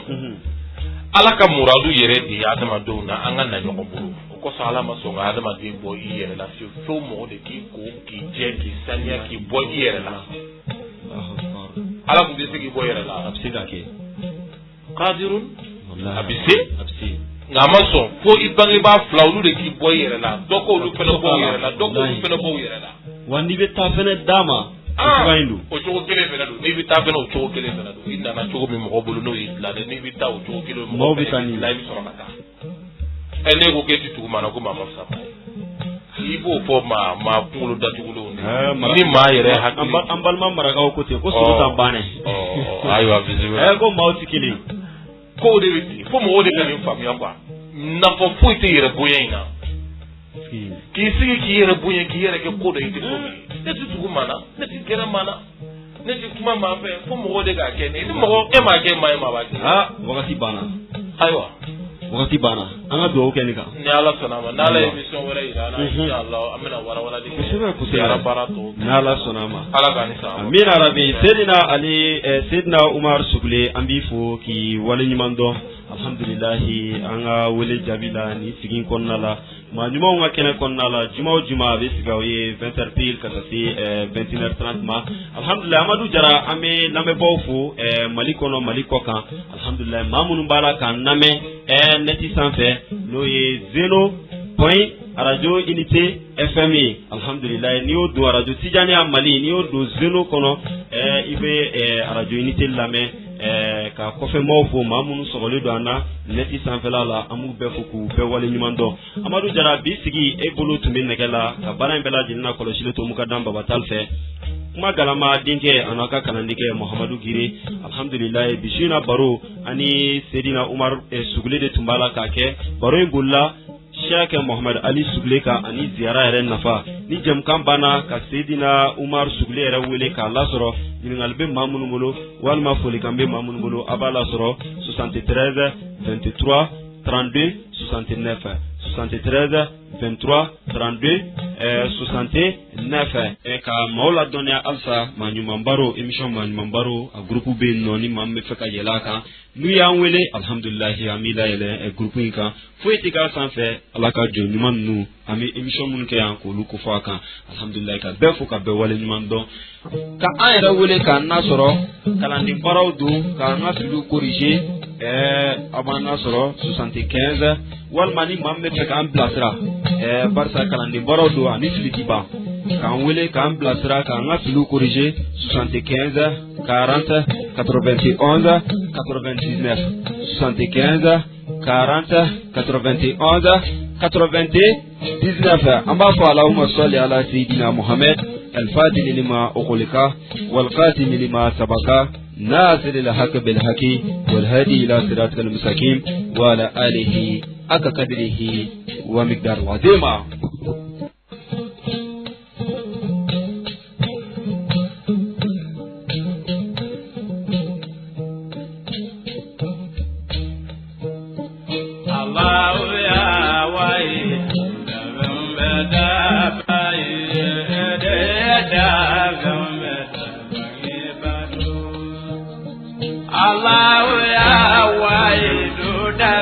ala ka muradu yɛrɛ de ye adamadenw na an ka na ɲɔgɔn bolo o kosɔn ala ma sɔn ka adamaden bɔ i yɛrɛ la fo mɔgɔ de k'i ko k'i jɛ k'i saniya k'i bɔ i yɛrɛ la ala tun tɛ se k'i bɔ i yɛrɛ la a bɛ se ka kɛ qadirun a bɛ se nka a ma sɔn fo i bangebaa fila olu de k'i bɔ i yɛrɛ la dɔ ko olu fɛnɛ bɔ u yɛrɛ la dɔ ko olu fɛnɛ bɔ u yɛrɛ la wa n'i bɛ taa fɛnɛ d'a ma o cogo kelen fɛnɛ don n'i bɛ taa fɛnɛ o cogo kelen fɛnɛ don i nana cogo min mɔgɔ bolo n'o y'i dilan n'i bɛ taa o cogo kelen mɔgɔ bɛ taa n'i la i bɛ sɔrɔ ka taa ne ko k'e ti tugu maa na ko maa ma fisa i b'o fɔ maa kunkolo datugulenw ni maa yɛrɛ hakili an balima marakaw ko ten ko sogo ta banɛ ayiwa visible ko maaw tɛ kelen ko de bɛ ten fo mɔgɔw de ka nin faamuya quoi nafa foyi tɛ yɛrɛ bonya in na k'i sigi k'i yɛrɛ bonya k'i yɛrɛ kɛ ko dɔ i tɛ ko min ye ne tɛ tugu maa na ne tɛ gɛrɛ maa na ne tɛ kuma maa fɛ fo mɔgɔw de k'a kɛ ne ni mɔgɔ e m'a kɛ maa ye maa b'a kɛ wagati banna ayiwa wagati banna an ka dugawu kɛ nin kan ni ala sɔnna ma n'ala ye émission wɛrɛ yira an na inshallah an bɛna walawalali kɛ kosɛbɛ baara tɔ ni ala sɔnna ma ala k'an ni sara min arabi Seydina Umar Sugule an b'i fo k'i waleɲuman dɔn alhamdulilahi an ka wele jaabi la ni sigi kɔnɔna la maa ɲumanw ka kɛnɛ kɔnɔna la juma o juma a bɛ sigi aw ye 20h pile ka taa se 21h30 ma alhamdulilahi Amadu Jara an bɛ lamɛnbaaw fo Mali kɔnɔ Mali kɔ kan alhamdulilahi maa minnu b'a la k'an lamɛn neti sanfɛ n'o ye Zeno point radio unité FM ye alhamdulilahi n'i y'o don radio Tijaniya Mali n'i y'o don Zeno kɔnɔ i bɛ radio unité lamɛn ka kɔfɛ maaw fo maa minnu sɔgɔlen don an na nɛti sanfɛla la an b'u bɛɛ fo k'u bɛɛ wale ɲuman dɔn Amadu Jara bi sigi e bolo tun bɛ nɛgɛ la ka baara in bɛɛ lajɛlen na kɔlɔsili to Mukadan Babatal fɛ kuma galama denkɛ an ka kalandikɛ Muhamadu Gire alhamdulillah bisuna baro ani Sedina Umar Sugule de tun b'a la k'a kɛ baro in bolila Sheikh Muhammad Ali Sugle ka ani ziyara yɛrɛ nafa ni jɛmukan banna ka Sedina Umar Sugle yɛrɛ wele k'a lasɔrɔ ɲininkali bɛ maa minnu bolo walima folikan bɛ maa minnu bolo a b'a lasɔrɔ 73 23 32 69 73 23 32 69 ka maaw ladɔnniya halisa maa ɲuman baro émission maa ɲuman baro a groupe bɛ yen nɔ ni maa min bɛ fɛ ka yɛlɛ a kan n'u y'an wele alhamdulilahi an b'i layɛlɛ groupe in kan foyi tɛ k'a sanfɛ ala ka jɔ ɲuman ninnu an bɛ émission minnu kɛ yan k'olu kofɔ a kan alhamdulilahi ka bɛɛ fo ka bɛɛ wale ɲuman dɔn ka an yɛrɛ wele k'an nasɔrɔ kalanden baaraw don k'an ka filiw corriger a b'an nasɔrɔ 75 walima ni maa min bɛ fɛ k'an bilasira barisa kalanden baaraw don ani fili ti ban k'an wele k'an bilasira k'an ka filiw corriger 75 40 91 99 75 40 91 99 an b'a fɔ Allahumma salli ala sayidina Muhammad الفاتح لما أغلق والقاتم لما سبق ناصر الحق بالحق والهادي إلى صراط المستقيم وعلى آله حق قدره ومقدار عظيم Allah ya waidu da